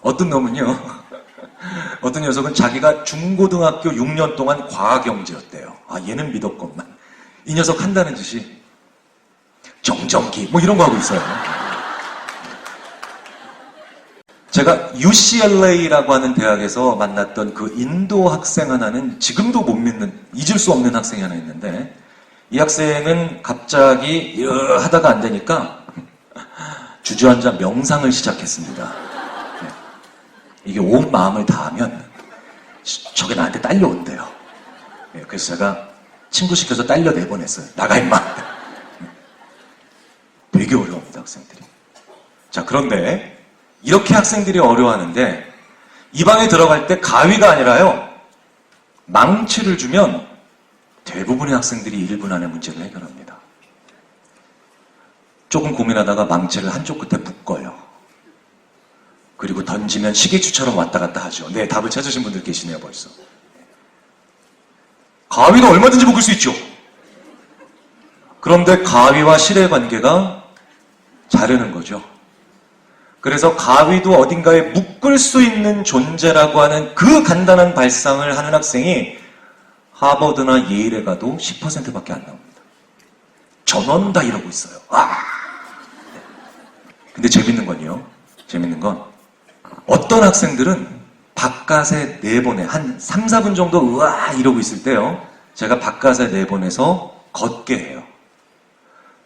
어떤 놈은요, 어떤 녀석은 자기가 중고등학교 6년 동안 과학영재였대요. 아, 얘는 믿었건만. 이 녀석 한다는 짓이 정전기 뭐 이런 거 하고 있어요. 제가 UCLA라고 하는 대학에서 만났던 그 인도 학생 하나는 지금도 못 믿는, 잊을 수 없는 학생이 하나 있는데, 이 학생은 갑자기 하다가 안 되니까 주저앉아 명상을 시작했습니다. 이게 온 마음을 다하면 저게 나한테 딸려온대요. 그래서 제가 친구 시켜서 딸려 내보냈어요. 나가 임마. 되게 어려웁니다, 학생들이. 자, 그런데 이렇게 학생들이 어려워하는데 이 방에 들어갈 때 가위가 아니라요, 망치를 주면 대부분의 학생들이 1분 안에 문제를 해결합니다. 조금 고민하다가 망치를 한쪽 끝에 묶어요. 그리고 던지면 시계추처럼 왔다 갔다 하죠. 네, 답을 찾으신 분들 계시네요, 벌써. 가위는 얼마든지 묶을 수 있죠. 그런데 가위와 실의 관계가 자르는 거죠. 그래서 가위도 어딘가에 묶을 수 있는 존재라고 하는 그 간단한 발상을 하는 학생이 하버드나 예일에 가도 10%밖에 안 나옵니다. 전원 다 이러고 있어요. 근데 재밌는 건요. 재밌는 건 어떤 학생들은 바깥에 내보내 한 3, 4분 정도 이러고 있을 때요. 제가 바깥에 내보내서 걷게 해요.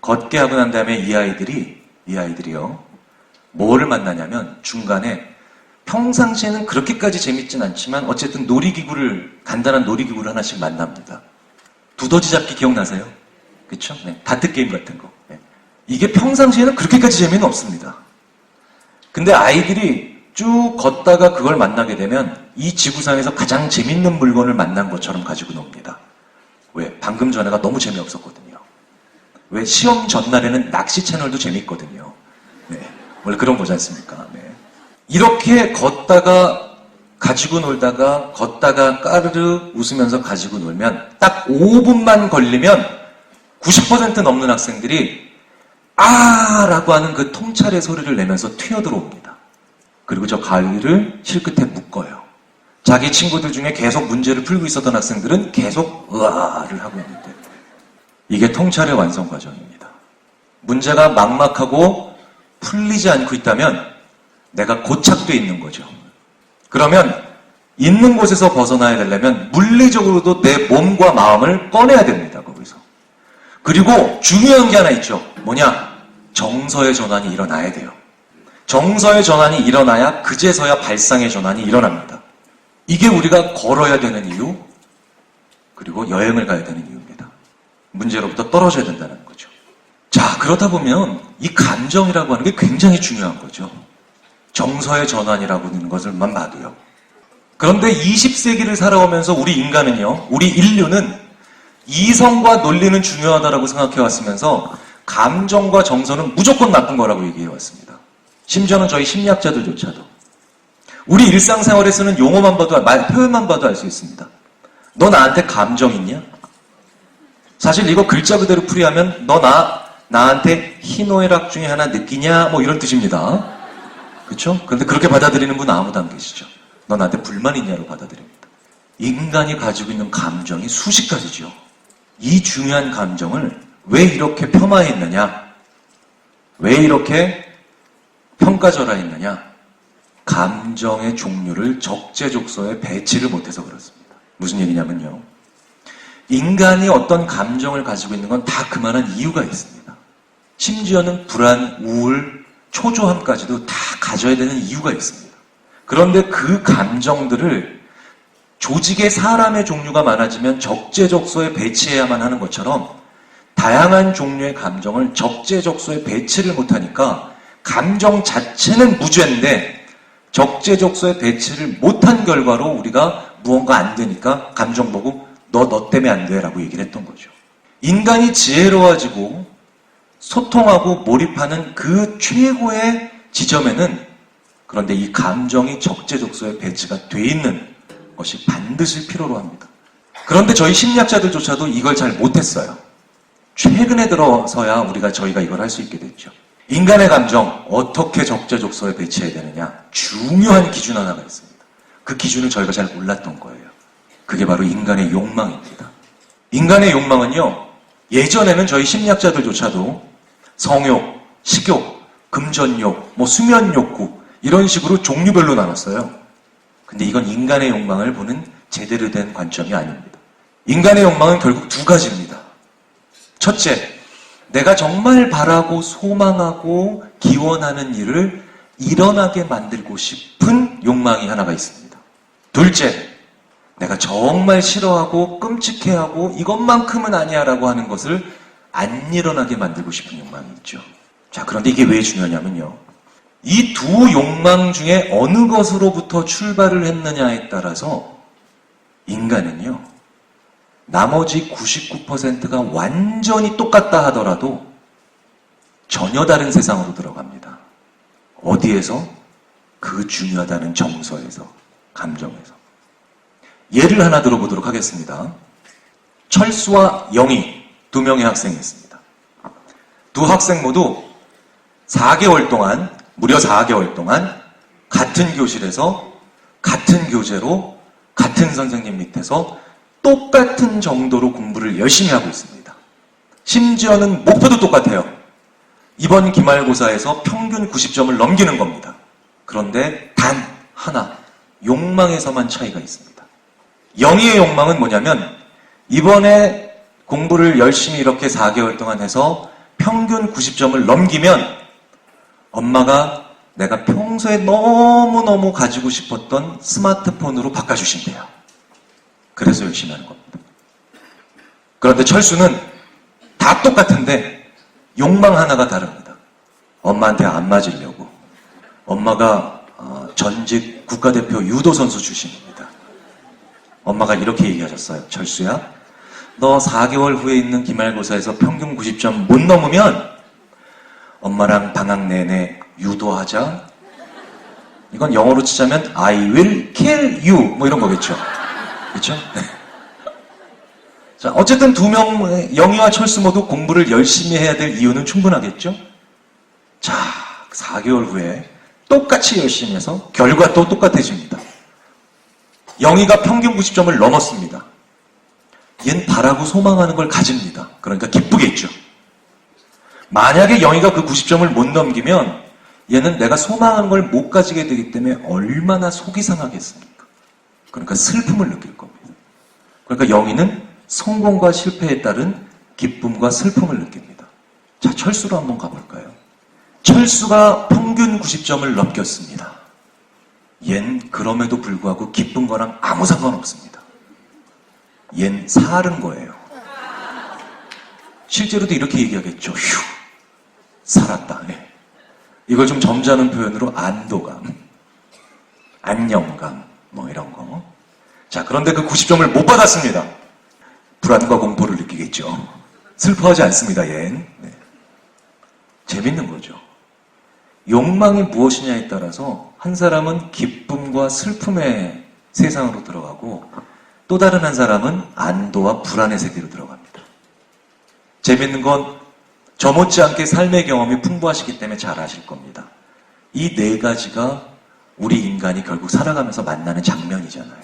걷게 하고 난 다음에 이 아이들이요. 뭐를 만나냐면 중간에 평상시에는 그렇게까지 재밌진 않지만 어쨌든 간단한 놀이기구를 하나씩 만납니다. 두더지 잡기 기억나세요? 그쵸? 네, 다트게임 같은 거. 네. 이게 평상시에는 그렇게까지 재미는 없습니다. 근데 아이들이 쭉 걷다가 그걸 만나게 되면 이 지구상에서 가장 재밌는 물건을 만난 것처럼 가지고 놉니다. 왜? 방금 전에가 너무 재미없었거든요. 왜? 시험 전날에는 낚시 채널도 재밌거든요. 네. 원래 그런 거지 않습니까? 네. 이렇게 걷다가 가지고 놀다가 걷다가 까르르 웃으면서 가지고 놀면 딱 5분만 걸리면 90% 넘는 학생들이 라고 하는 그 통찰의 소리를 내면서 튀어들어옵니다. 그리고 저 가위를 실끝에 묶어요. 자기 친구들 중에 계속 문제를 풀고 있었던 학생들은 계속 으아를 하고 있는데 이게 통찰의 완성 과정입니다. 문제가 막막하고 풀리지 않고 있다면 내가 고착돼 있는 거죠. 그러면 있는 곳에서 벗어나야 되려면 물리적으로도 내 몸과 마음을 꺼내야 됩니다. 거기서. 그리고 중요한 게 하나 있죠. 뭐냐? 정서의 전환이 일어나야 돼요. 정서의 전환이 일어나야 그제서야 발상의 전환이 일어납니다. 이게 우리가 걸어야 되는 이유, 그리고 여행을 가야 되는 이유입니다. 문제로부터 떨어져야 된다는 거죠. 자, 그러다 보면 이 감정이라고 하는 게 굉장히 중요한 거죠. 정서의 전환이라고 하는 것을만 봐도요. 그런데 20세기를 살아오면서 우리 인간은요, 우리 인류는 이성과 논리는 중요하다라고 생각해 왔으면서 감정과 정서는 무조건 나쁜 거라고 얘기해 왔습니다. 심지어는 저희 심리학자들조차도. 우리 일상생활에 쓰는 용어만 봐도, 표현만 봐도 알 수 있습니다. 너 나한테 감정 있냐? 사실 이거 글자 그대로 풀이하면 너 나한테 희노애락 중에 하나 느끼냐? 뭐 이런 뜻입니다. 그렇죠? 그런데 그렇게 받아들이는 분은 아무도 안 계시죠. 너 나한테 불만 있냐로 받아들입니다. 인간이 가지고 있는 감정이 수십 가지죠. 이 중요한 감정을 왜 이렇게 폄하했느냐? 왜 이렇게 평가절하했느냐? 감정의 종류를 적재적소에 배치를 못해서 그렇습니다. 무슨 얘기냐면요. 인간이 어떤 감정을 가지고 있는 건 다 그만한 이유가 있습니다. 심지어는 불안, 우울, 초조함까지도 다 가져야 되는 이유가 있습니다. 그런데 그 감정들을 조직에 사람의 종류가 많아지면 적재적소에 배치해야만 하는 것처럼 다양한 종류의 감정을 적재적소에 배치를 못하니까 감정 자체는 무죄인데 적재적소에 배치를 못한 결과로 우리가 무언가 안 되니까 감정 보고 너 때문에 안 돼 라고 얘기를 했던 거죠. 인간이 지혜로워지고 소통하고 몰입하는 그 최고의 지점에는 그런데 이 감정이 적재적소에 배치가 돼 있는 것이 반드시 필요로 합니다. 그런데 저희 심리학자들조차도 이걸 잘 못했어요. 최근에 들어서야 저희가 이걸 할 수 있게 됐죠. 인간의 감정 어떻게 적재적소에 배치해야 되느냐 중요한 기준 하나가 있습니다. 그 기준을 저희가 잘 몰랐던 거예요. 그게 바로 인간의 욕망입니다. 인간의 욕망은요, 예전에는 저희 심리학자들조차도 성욕, 식욕, 금전욕, 수면욕구 이런 식으로 종류별로 나눴어요. 근데 이건 인간의 욕망을 보는 제대로 된 관점이 아닙니다. 인간의 욕망은 결국 두 가지입니다. 첫째, 내가 정말 바라고 소망하고 기원하는 일을 일어나게 만들고 싶은 욕망이 하나가 있습니다. 둘째, 내가 정말 싫어하고 끔찍해하고 이것만큼은 아니야 라고 하는 것을 안 일어나게 만들고 싶은 욕망이 있죠. 자, 그런데 이게 왜 중요하냐면요. 이 두 욕망 중에 어느 것으로부터 출발을 했느냐에 따라서 인간은요, 나머지 99%가 완전히 똑같다 하더라도 전혀 다른 세상으로 들어갑니다. 어디에서? 그 중요하다는 정서에서, 감정에서. 예를 하나 들어보도록 하겠습니다. 철수와 영희 두 명의 학생이 있습니다. 두 학생 모두 4개월 동안, 무려 4개월 동안 같은 교실에서 같은 교재로 같은 선생님 밑에서 똑같은 정도로 공부를 열심히 하고 있습니다. 심지어는 목표도 똑같아요. 이번 기말고사에서 평균 90점을 넘기는 겁니다. 그런데 단 하나, 욕망에서만 차이가 있습니다. 영희의 욕망은 뭐냐면 이번에 공부를 열심히 이렇게 4개월 동안 해서 평균 90점을 넘기면 엄마가 내가 평소에 너무너무 가지고 싶었던 스마트폰으로 바꿔주신대요. 그래서 열심히 하는 겁니다. 그런데 철수는 다 똑같은데 욕망 하나가 다릅니다. 엄마한테 안 맞으려고. 엄마가 전직 국가대표 유도 선수 출신입니다. 엄마가 이렇게 얘기하셨어요. 철수야, 너 4개월 후에 있는 기말고사에서 평균 90점 못 넘으면 엄마랑 방학 내내 유도하자. 이건 영어로 치자면 I will kill you 이런 거겠죠. 그렇죠? 네. 자, 어쨌든 두 명, 영희와 철수 모두 공부를 열심히 해야 될 이유는 충분하겠죠? 자, 4개월 후에 똑같이 열심히 해서 결과 또 똑같아집니다. 영희가 평균 90점을 넘었습니다. 얜 바라고 소망하는 걸 가집니다. 그러니까 기쁘겠죠. 만약에 영희가 그 90점을 못 넘기면 얘는 내가 소망하는 걸 못 가지게 되기 때문에 얼마나 속이 상하겠습니까? 그러니까 슬픔을 느낄 겁니다. 그러니까 영희는 성공과 실패에 따른 기쁨과 슬픔을 느낍니다. 자, 철수로 한번 가볼까요? 철수가 평균 90점을 넘겼습니다. 얜 그럼에도 불구하고 기쁜 거랑 아무 상관없습니다. 얜 사른 거예요. 실제로도 이렇게 얘기하겠죠. 휴, 살았다. 네. 이걸 좀 점잖은 표현으로 안도감, 안녕감, 이런 거. 자, 그런데 그 90점을 못 받았습니다. 불안과 공포를 느끼겠죠. 슬퍼하지 않습니다, 얜. 네. 재밌는 거죠. 욕망이 무엇이냐에 따라서 한 사람은 기쁨과 슬픔의 세상으로 들어가고 또 다른 한 사람은 안도와 불안의 세계로 들어갑니다. 재밌는 건 저 못지않게 삶의 경험이 풍부하시기 때문에 잘 아실 겁니다. 이 네 가지가 우리 인간이 결국 살아가면서 만나는 장면이잖아요.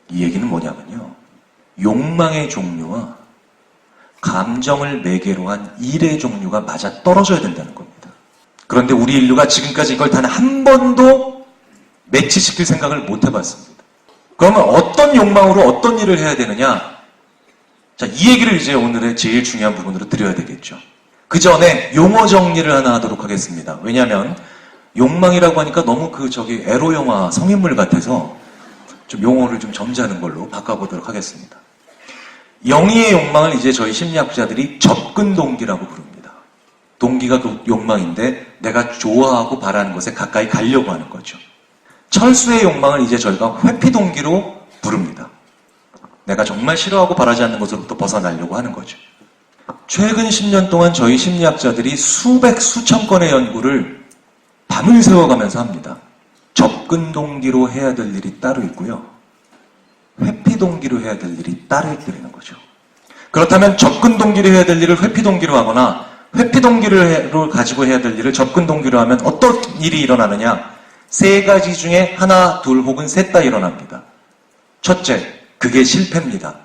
이 얘기는 뭐냐면요. 욕망의 종류와 감정을 매개로 한 일의 종류가 맞아 떨어져야 된다는 겁니다. 그런데 우리 인류가 지금까지 이걸 단 한 번도 매치시킬 생각을 못 해봤습니다. 그러면 어떤 욕망으로 어떤 일을 해야 되느냐? 자, 이 얘기를 이제 오늘의 제일 중요한 부분으로 드려야 되겠죠. 그 전에 용어 정리를 하나 하도록 하겠습니다. 왜냐하면 욕망이라고 하니까 너무 에로 영화 성인물 같아서 좀 용어를 좀 점잖은 걸로 바꿔보도록 하겠습니다. 영의의 욕망을 이제 저희 심리학자들이 접근 동기라고 부릅니다. 동기가 그 욕망인데 내가 좋아하고 바라는 것에 가까이 가려고 하는 거죠. 철수의 욕망을 이제 저희가 회피 동기로 부릅니다. 내가 정말 싫어하고 바라지 않는 것으로부터 벗어나려고 하는 거죠. 최근 10년 동안 저희 심리학자들이 수백, 수천 건의 연구를 밤을 새워가면서 합니다. 접근 동기로 해야 될 일이 따로 있고요. 회피 동기로 해야 될 일이 따로 있다는 거죠. 그렇다면 접근 동기로 해야 될 일을 회피 동기로 하거나 회피 동기로 가지고 해야 될 일을 접근 동기로 하면 어떤 일이 일어나느냐? 세 가지 중에 하나, 둘 혹은 셋 다 일어납니다. 첫째, 그게 실패입니다.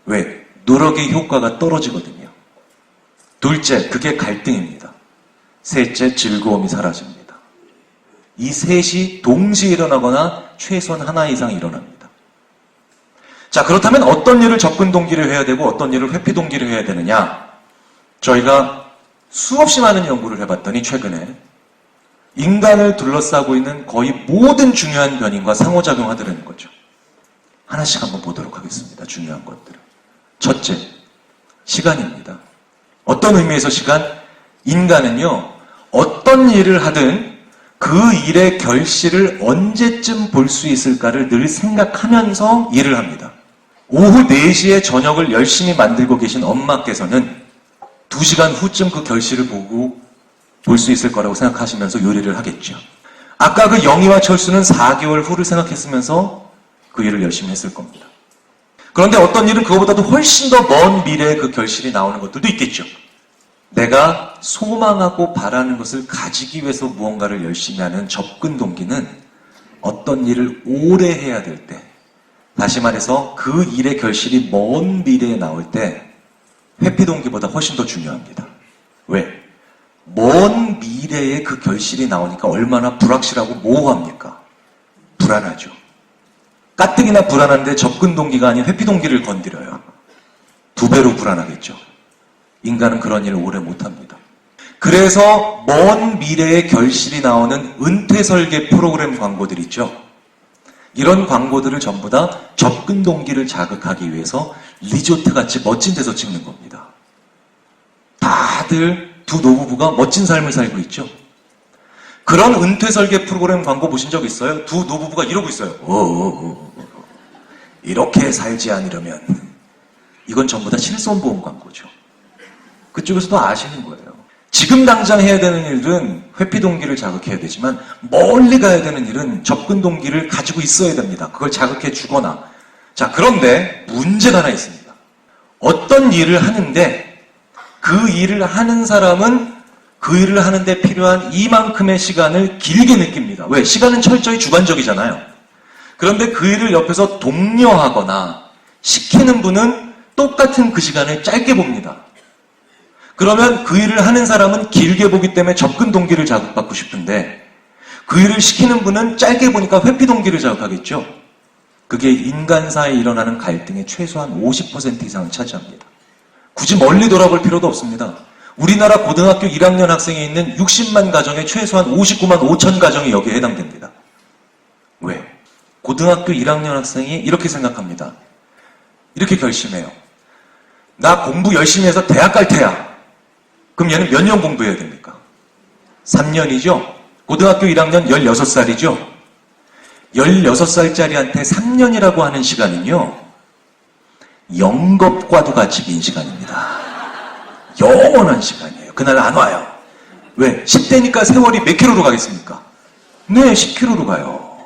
왜? 노력의 효과가 떨어지거든요. 둘째, 그게 갈등입니다. 셋째, 즐거움이 사라집니다. 이 셋이 동시에 일어나거나 최소한 하나 이상 일어납니다. 자, 그렇다면 어떤 일을 접근 동기로 해야 되고 어떤 일을 회피 동기로 해야 되느냐? 저희가 수없이 많은 연구를 해봤더니 최근에 인간을 둘러싸고 있는 거의 모든 중요한 변인과 상호작용하더라는 거죠. 하나씩 한번 보도록 하겠습니다. 중요한 것들을. 첫째, 시간입니다. 어떤 의미에서 시간? 인간은요, 어떤 일을 하든 그 일의 결실을 언제쯤 볼 수 있을까를 늘 생각하면서 일을 합니다. 오후 4시에 저녁을 열심히 만들고 계신 엄마께서는 2시간 후쯤 그 결실을 보고 볼 수 있을 거라고 생각하시면서 요리를 하겠죠. 아까 그 영희와 철수는 4개월 후를 생각했으면서 그 일을 열심히 했을 겁니다. 그런데 어떤 일은 그거보다도 훨씬 더 먼 미래에 그 결실이 나오는 것들도 있겠죠. 내가 소망하고 바라는 것을 가지기 위해서 무언가를 열심히 하는 접근 동기는 어떤 일을 오래 해야 될 때, 다시 말해서 그 일의 결실이 먼 미래에 나올 때 회피 동기보다 훨씬 더 중요합니다. 왜? 먼 미래에 그 결실이 나오니까 얼마나 불확실하고 모호합니까? 불안하죠. 가뜩이나 불안한데 접근 동기가 아닌 회피 동기를 건드려요. 2배로 불안하겠죠. 인간은 그런 일을 오래 못합니다. 그래서 먼 미래에 결실이 나오는 은퇴 설계 프로그램 광고들 있죠. 이런 광고들을 전부 다 접근 동기를 자극하기 위해서 리조트같이 멋진 데서 찍는 겁니다. 다들 두 노부부가 멋진 삶을 살고 있죠. 그런 은퇴 설계 프로그램 광고 보신 적 있어요? 두 노부부가 이러고 있어요. 이렇게 살지 않으려면. 이건 전부 다 실손보험 광고죠. 그쪽에서도 아시는 거예요. 지금 당장 해야 되는 일은 회피 동기를 자극해야 되지만 멀리 가야 되는 일은 접근 동기를 가지고 있어야 됩니다. 그걸 자극해 주거나. 자, 그런데 문제가 하나 있습니다. 어떤 일을 하는데 그 일을 하는 사람은 그 일을 하는데 필요한 이만큼의 시간을 길게 느낍니다. 왜? 시간은 철저히 주관적이잖아요. 그런데 그 일을 옆에서 독려하거나 시키는 분은 똑같은 그 시간을 짧게 봅니다. 그러면 그 일을 하는 사람은 길게 보기 때문에 접근 동기를 자극받고 싶은데 그 일을 시키는 분은 짧게 보니까 회피 동기를 자극하겠죠. 그게 인간사에 일어나는 갈등의 최소한 50% 이상을 차지합니다. 굳이 멀리 돌아볼 필요도 없습니다. 우리나라 고등학교 1학년 학생이 있는 60만 가정의 최소한 59만 5천 가정이 여기에 해당됩니다. 왜? 고등학교 1학년 학생이 이렇게 생각합니다. 이렇게 결심해요. 나 공부 열심히 해서 대학 갈 테야. 그럼 얘는 몇 년 공부해야 됩니까? 3년이죠? 고등학교 1학년 16살이죠? 16살짜리한테 3년이라고 하는 시간은요, 영겁과도 같이 긴 시간입니다. 영원한 시간이에요. 그날 안 와요. 왜? 10대니까 세월이 몇 킬로로 가겠습니까? 네, 10킬로로 가요.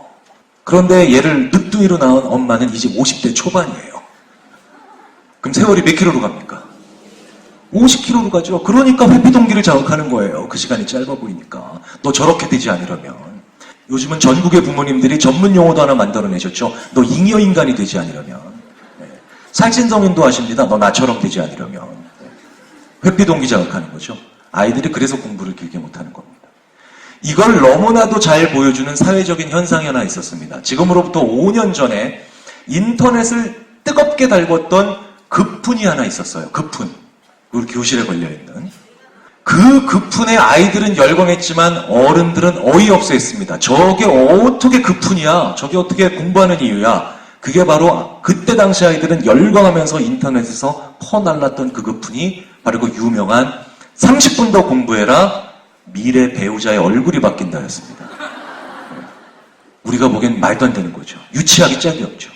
그런데 얘를 늦둥이로 낳은 엄마는 이제 50대 초반이에요. 그럼 세월이 몇 킬로로 갑니까? 50km로 가죠. 그러니까 회피 동기를 자극하는 거예요. 그 시간이 짧아 보이니까. 너 저렇게 되지 않으려면. 요즘은 전국의 부모님들이 전문 용어도 하나 만들어내셨죠. 너 잉여인간이 되지 않으려면. 네. 살찐성인도 하십니다. 너 나처럼 되지 않으려면. 네. 회피 동기 자극하는 거죠. 아이들이 그래서 공부를 길게 못하는 겁니다. 이걸 너무나도 잘 보여주는 사회적인 현상이 하나 있었습니다. 지금으로부터 5년 전에 인터넷을 뜨겁게 달궜던 급푼이 하나 있었어요. 급푼. 우리 교실에 걸려있는. 그 급푼에 아이들은 열광했지만 어른들은 어이없어 했습니다. 저게 어떻게 급푼이야? 저게 어떻게 공부하는 이유야? 그게 바로 그때 당시 아이들은 열광하면서 인터넷에서 퍼날랐던 그 그푼이 바로 그 유명한 30분 더 공부해라 미래 배우자의 얼굴이 바뀐다였습니다. 우리가 보기엔 말도 안 되는 거죠. 유치하기 짝이 없죠.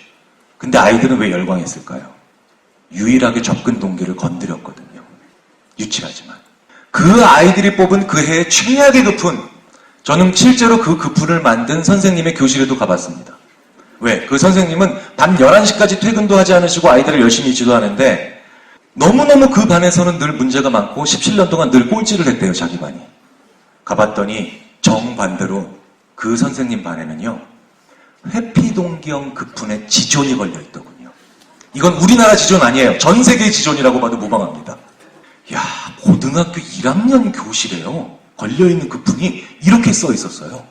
근데 아이들은 왜 열광했을까요? 유일하게 접근 동기를 건드렸거든요. 유치하지만. 그 아이들이 뽑은 그 해의 최악의 그푼. 저는 실제로 그 그푼을 만든 선생님의 교실에도 가봤습니다. 왜? 그 선생님은 밤 11시까지 퇴근도 하지 않으시고 아이들을 열심히 지도하는데 너무너무 그 반에서는 늘 문제가 많고 17년 동안 늘 꼴찌를 했대요, 자기 반이. 가봤더니 정반대로 그 선생님 반에는요, 회피동기형 그푼에 지존이 걸려있더군요. 이건 우리나라 지존 아니에요. 전 세계 지존이라고 봐도 무방합니다. 야, 고등학교 1학년 교실에요. 걸려있는 그푼이 이렇게 써 있었어요.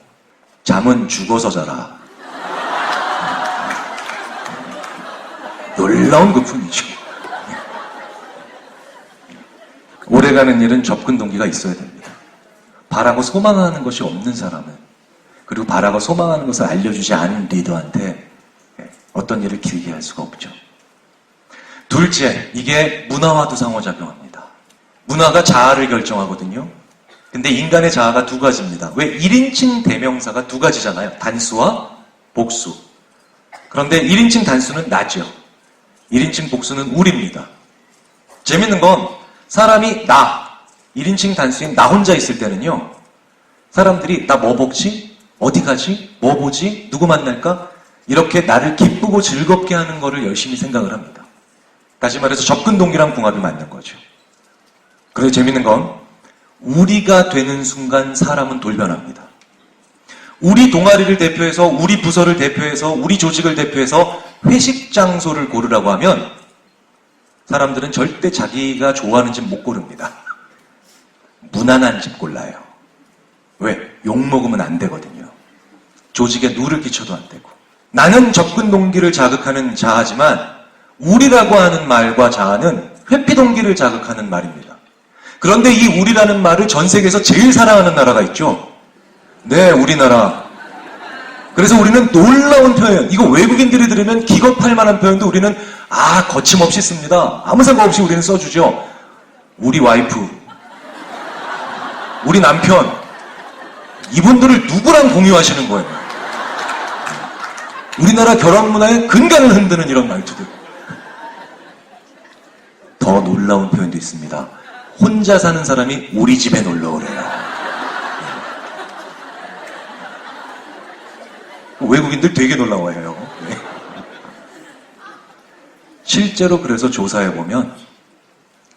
잠은 죽어서 자라. 놀라운 그푼이죠. 오래가는 일은 접근 동기가 있어야 됩니다. 바라고 소망하는 것이 없는 사람은, 그리고 바라고 소망하는 것을 알려주지 않은 리더한테 어떤 일을 길게 할 수가 없죠. 둘째, 이게 문화와도 상호작용합니다. 문화가 자아를 결정하거든요. 근데 인간의 자아가 두 가지입니다. 왜 1인칭 대명사가 두 가지잖아요. 단수와 복수. 그런데 1인칭 단수는 나죠. 1인칭 복수는 우리입니다. 재밌는 건 사람이 나, 1인칭 단수인 나 혼자 있을 때는요, 사람들이 나 뭐 먹지? 어디 가지? 뭐 보지? 누구 만날까? 이렇게 나를 기쁘고 즐겁게 하는 거를 열심히 생각을 합니다. 다시 말해서 접근 동기랑 궁합이 맞는 거죠. 그래서 재밌는 건 우리가 되는 순간 사람은 돌변합니다. 우리 동아리를 대표해서, 우리 부서를 대표해서, 우리 조직을 대표해서 회식 장소를 고르라고 하면 사람들은 절대 자기가 좋아하는 집 못 고릅니다. 무난한 집 골라요. 왜? 욕먹으면 안 되거든요. 조직에 누를 끼쳐도 안 되고. 나는 접근 동기를 자극하는 자아지만 우리라고 하는 말과 자아는 회피 동기를 자극하는 말입니다. 그런데 이 우리라는 말을 전 세계에서 제일 사랑하는 나라가 있죠. 네, 우리나라. 그래서 우리는 놀라운 표현, 이거 외국인들이 들으면 기겁할 만한 표현도 우리는 거침없이 씁니다. 아무 생각 없이 우리는 써주죠. 우리 와이프, 우리 남편, 이분들을 누구랑 공유하시는 거예요? 우리나라 결혼 문화의 근간을 흔드는 이런 말투들. 더 놀라운 표현도 있습니다. 혼자 사는 사람이 우리 집에 놀러 오래요. 외국인들 되게 놀라워해요. 네. 실제로 그래서 조사해보면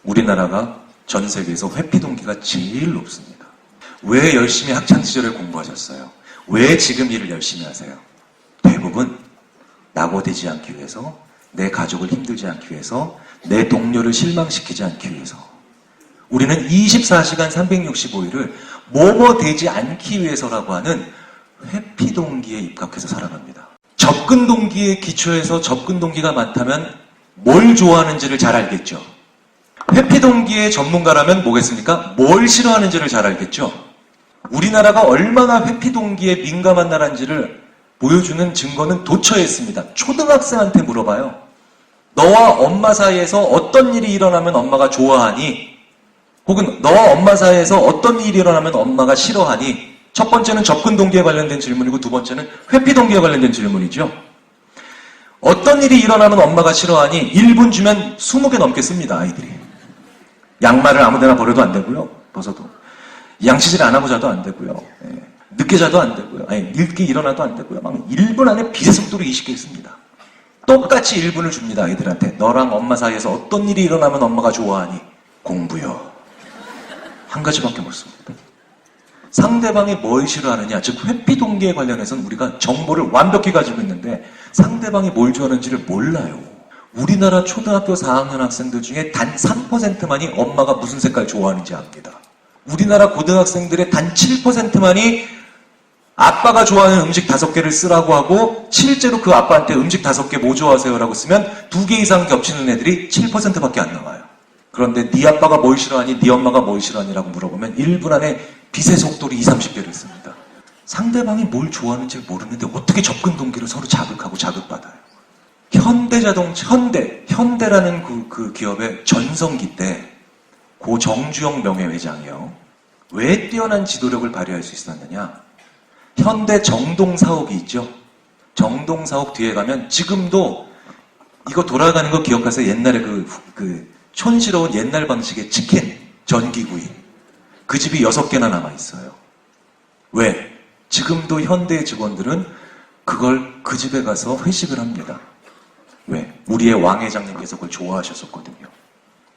우리나라가 전 세계에서 회피 동기가 제일 높습니다. 왜 열심히 학창시절에 공부하셨어요? 왜 지금 일을 열심히 하세요? 대부분 낙오되지 않기 위해서, 내 가족을 힘들지 않기 위해서, 내 동료를 실망시키지 않기 위해서. 우리는 24시간 365일을 뭐뭐 되지 않기 위해서라고 하는 회피 동기에 입각해서 살아갑니다. 접근 동기에 기초해서 접근 동기가 많다면 뭘 좋아하는지를 잘 알겠죠. 회피 동기의 전문가라면 뭐겠습니까? 뭘 싫어하는지를 잘 알겠죠. 우리나라가 얼마나 회피 동기에 민감한 나라인지를 보여주는 증거는 도처에 있습니다. 초등학생한테 물어봐요. 너와 엄마 사이에서 어떤 일이 일어나면 엄마가 좋아하니? 혹은 너와 엄마 사이에서 어떤 일이 일어나면 엄마가 싫어하니? 첫 번째는 접근 동기에 관련된 질문이고 두 번째는 회피 동기에 관련된 질문이죠. 어떤 일이 일어나면 엄마가 싫어하니? 1분 주면 20개 넘게 씁니다, 아이들이. 양말을 아무데나 버려도 안 되고요. 벗어도. 양치질 안 하고 자도 안 되고요. 늦게 자도 안 되고요. 늦게 일어나도 안 되고요. 막 1분 안에 빛의 속도로 20개 씁니다. 똑같이 1분을 줍니다, 아이들한테. 너랑 엄마 사이에서 어떤 일이 일어나면 엄마가 좋아하니? 공부요. 한 가지밖에 못 씁니다. 상대방이 뭘 싫어하느냐, 즉 회피 동기에 관련해서는 우리가 정보를 완벽히 가지고 있는데 상대방이 뭘 좋아하는지를 몰라요. 우리나라 초등학교 4학년 학생들 중에 단 3%만이 엄마가 무슨 색깔 좋아하는지 압니다. 우리나라 고등학생들의 단 7%만이 아빠가 좋아하는 음식 5개를 쓰라고 하고 실제로 그 아빠한테 음식 5개 뭐 좋아하세요라고 쓰면 2개 이상 겹치는 애들이 7%밖에 안 나와요. 그런데 네 아빠가 뭘 싫어하니, 네 엄마가 뭘 싫어하니라고 물어보면 1분 안에 빛의 속도로 20, 30개를 씁니다. 상대방이 뭘 좋아하는지 모르는데 어떻게 접근 동기를 서로 자극하고 자극받아요? 현대라는 그 기업의 전성기 때 고 정주영 명예회장이요. 왜 뛰어난 지도력을 발휘할 수 있었느냐? 현대 정동 사옥이 있죠. 정동 사옥 뒤에 가면 지금도 이거 돌아가는 거 기억하세요? 옛날에 그 촌스러운 옛날 방식의 치킨, 전기구이. 그 집이 6개나 남아있어요. 왜? 지금도 현대의 직원들은 그 집에 가서 회식을 합니다. 왜? 우리의 왕 회장님께서 그걸 좋아하셨었거든요.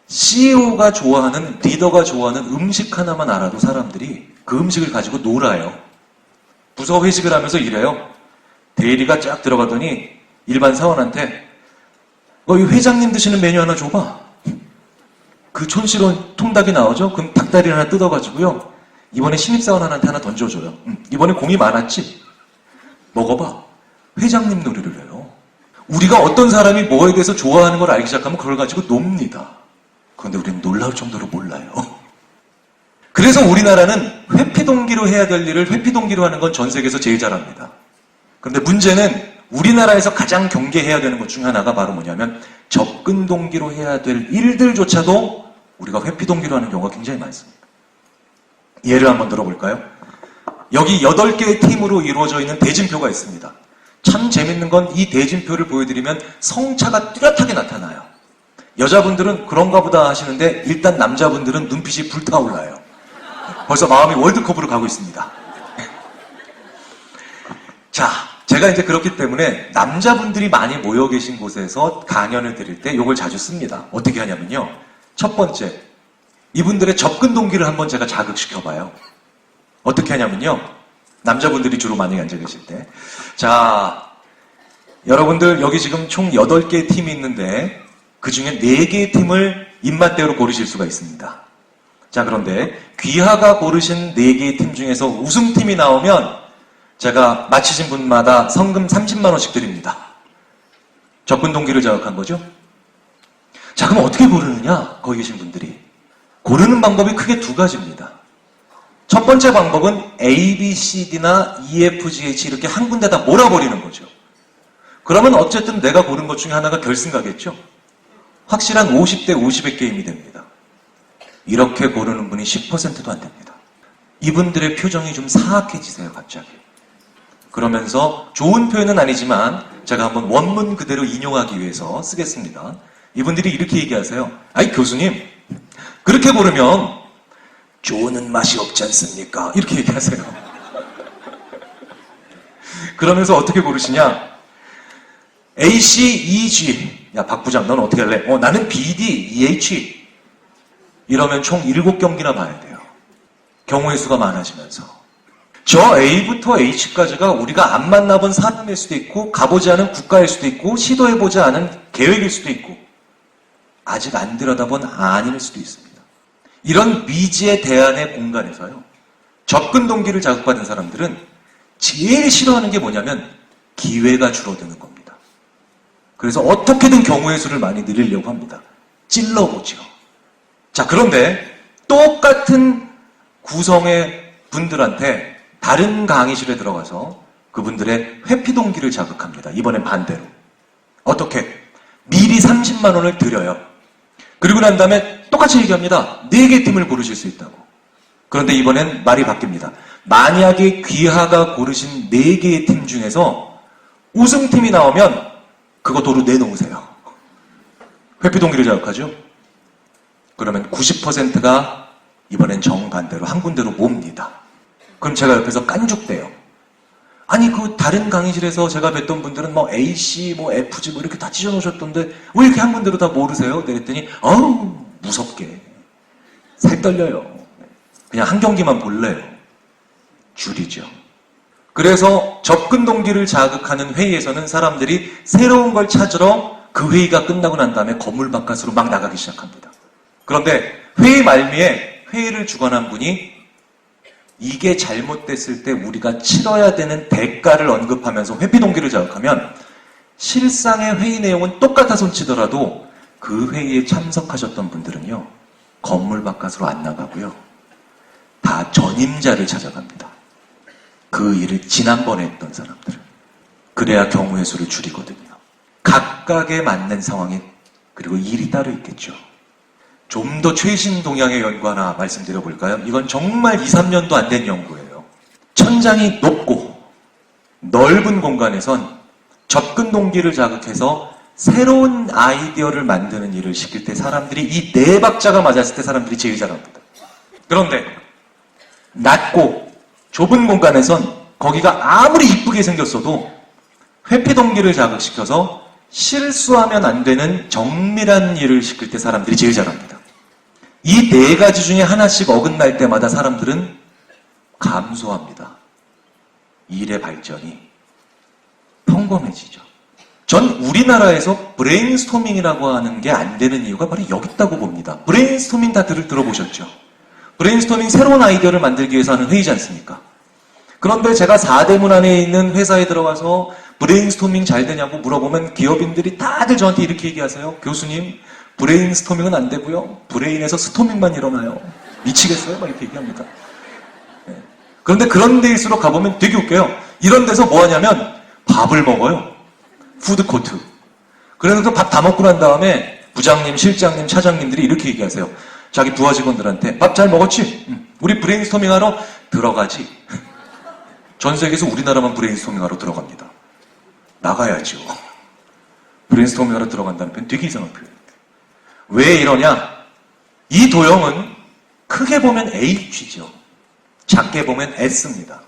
CEO가 좋아하는, 리더가 좋아하는 음식 하나만 알아도 사람들이 그 음식을 가지고 놀아요. 부서 회식을 하면서 이래요. 대리가 쫙 들어가더니 일반 사원한테 이 회장님 드시는 메뉴 하나 줘봐. 그 촌스러운 통닭이 나오죠? 그럼 닭다리 하나 뜯어가지고요. 이번에 신입사원한테 하나 던져줘요. 이번에 공이 많았지? 먹어봐. 회장님 놀이를 해요. 우리가 어떤 사람이 뭐에 대해서 좋아하는 걸 알기 시작하면 그걸 가지고 놉니다. 그런데 우리는 놀라울 정도로 몰라요. 그래서 우리나라는 회피동기로 해야 될 일을 회피동기로 하는 건 전 세계에서 제일 잘합니다. 그런데 문제는 우리나라에서 가장 경계해야 되는 것 중에 하나가 바로 뭐냐면 접근동기로 해야 될 일들조차도 우리가 회피동기로 하는 경우가 굉장히 많습니다. 예를 한번 들어볼까요? 여기 8개의 팀으로 이루어져 있는 대진표가 있습니다. 참 재밌는 건 이 대진표를 보여드리면 성차가 뚜렷하게 나타나요. 여자분들은 그런가 보다 하시는데 일단 남자분들은 눈빛이 불타올라요. 벌써 마음이 월드컵으로 가고 있습니다. 자, 제가 이제 그렇기 때문에 남자분들이 많이 모여 계신 곳에서 강연을 드릴 때 이걸 자주 씁니다. 어떻게 하냐면요. 첫 번째, 이분들의 접근 동기를 한번 제가 자극시켜봐요. 어떻게 하냐면요. 남자분들이 주로 많이 앉아 계실 때. 자, 여러분들 여기 지금 총 8개의 팀이 있는데 그 중에 4개의 팀을 입맛대로 고르실 수가 있습니다. 자, 그런데 귀하가 고르신 4개의 팀 중에서 우승팀이 나오면 제가 마치신 분마다 성금 30만 원씩 드립니다. 접근 동기를 자극한 거죠? 자, 그럼 어떻게 고르느냐? 거기 계신 분들이. 고르는 방법이 크게 2가지입니다. 첫 번째 방법은 A, B, C, D나 E, F, G, H 이렇게 한 군데다 몰아버리는 거죠. 그러면 어쨌든 내가 고른 것 중에 하나가 결승가겠죠? 확실한 50대 50의 게임이 됩니다. 이렇게 고르는 분이 10%도 안 됩니다. 이분들의 표정이 좀 사악해지세요, 갑자기. 그러면서 좋은 표현은 아니지만 제가 한번 원문 그대로 인용하기 위해서 쓰겠습니다. 이분들이 이렇게 얘기하세요. 아이, 교수님, 그렇게 고르면 쪼는 맛이 없지 않습니까? 이렇게 얘기하세요. 그러면서 어떻게 고르시냐? A, C, E, G. 야, 박 부장, 넌 어떻게 할래? 나는 B, D, E, H. 이러면 총 7경기나 봐야 돼요. 경우의 수가 많아지면서. 저 A부터 H까지가 우리가 안 만나본 사람일 수도 있고, 가보지 않은 국가일 수도 있고, 시도해보지 않은 계획일 수도 있고, 아직 안 들여다본 안일 수도 있습니다. 이런 미지의 대안의 공간에서요, 접근 동기를 자극받은 사람들은 제일 싫어하는 게 뭐냐면 기회가 줄어드는 겁니다. 그래서 어떻게든 경우의 수를 많이 늘리려고 합니다. 찔러보죠. 자, 그런데 똑같은 구성의 분들한테 다른 강의실에 들어가서 그분들의 회피 동기를 자극합니다. 이번엔 반대로. 어떻게? 미리 30만 원을 드려요. 그리고 난 다음에 똑같이 얘기합니다. 4개 팀을 고르실 수 있다고. 그런데 이번엔 말이 바뀝니다. 만약에 귀하가 고르신 4개의 팀 중에서 우승팀이 나오면 그거 도로 내놓으세요. 회피 동기를 자극하죠? 그러면 90%가 이번엔 정반대로 한 군데로 몹니다. 그럼 제가 옆에서 깐죽대요. 아니, 그 다른 강의실에서 제가 뵀던 분들은 뭐 A, C, 뭐 F, G 뭐 이렇게 다 찢어놓으셨던데 왜 이렇게 한 군데로 다 모르세요? 그랬더니 어우, 무섭게. 살 떨려요. 그냥 한 경기만 볼래요. 줄이죠. 그래서 접근 동기를 자극하는 회의에서는 사람들이 새로운 걸 찾으러 그 회의가 끝나고 난 다음에 건물 바깥으로 막 나가기 시작합니다. 그런데 회의 말미에 회의를 주관한 분이 이게 잘못됐을 때 우리가 치러야 되는 대가를 언급하면서 회피 동기를 자극하면 실상의 회의 내용은 똑같아 손치더라도 그 회의에 참석하셨던 분들은요, 건물 바깥으로 안 나가고요, 다 전임자를 찾아갑니다. 그 일을 지난번에 했던 사람들은. 그래야 경우의 수를 줄이거든요. 각각에 맞는 상황이 그리고 일이 따로 있겠죠. 좀 더 최신 동향의 연구 하나 말씀드려 볼까요? 이건 정말 2, 3년도 안 된 연구예요. 천장이 높고 넓은 공간에선 접근 동기를 자극해서 새로운 아이디어를 만드는 일을 시킬 때 사람들이 이 네 박자가 맞았을 때 사람들이 제일 잘합니다. 그런데 낮고 좁은 공간에선 거기가 아무리 이쁘게 생겼어도 회피 동기를 자극시켜서 실수하면 안 되는 정밀한 일을 시킬 때 사람들이 제일 잘합니다. 이 네 가지 중에 하나씩 어긋날 때마다 사람들은 감소합니다. 일의 발전이 평범해지죠. 전 우리나라에서 브레인스토밍이라고 하는 게 안 되는 이유가 바로 여기 있다고 봅니다. 브레인스토밍 다 들어보셨죠? 브레인스토밍 새로운 아이디어를 만들기 위해서 하는 회의지 않습니까? 그런데 제가 4대문 안에 있는 회사에 들어가서 브레인스토밍 잘 되냐고 물어보면 기업인들이 다들 저한테 이렇게 얘기하세요. 교수님, 브레인스토밍은 안 되고요. 브레인에서 스토밍만 일어나요. 미치겠어요? 막 이렇게 얘기합니다. 네. 그런데 그런 데일수록 가보면 되게 웃겨요. 이런 데서 뭐 하냐면 밥을 먹어요. 푸드코트. 그래서 그 밥 다 먹고 난 다음에 부장님, 실장님, 차장님들이 이렇게 얘기하세요. 자기 부하 직원들한테 밥 잘 먹었지? 우리 브레인스토밍 하러 들어가지. 전 세계에서 우리나라만 브레인스토밍 하러 들어갑니다. 나가야죠. 브레인스토밍 하러 들어간다는 표현 되게 이상한 표현입니다. 왜 이러냐? 이 도형은 크게 보면 H죠. 작게 보면 S입니다.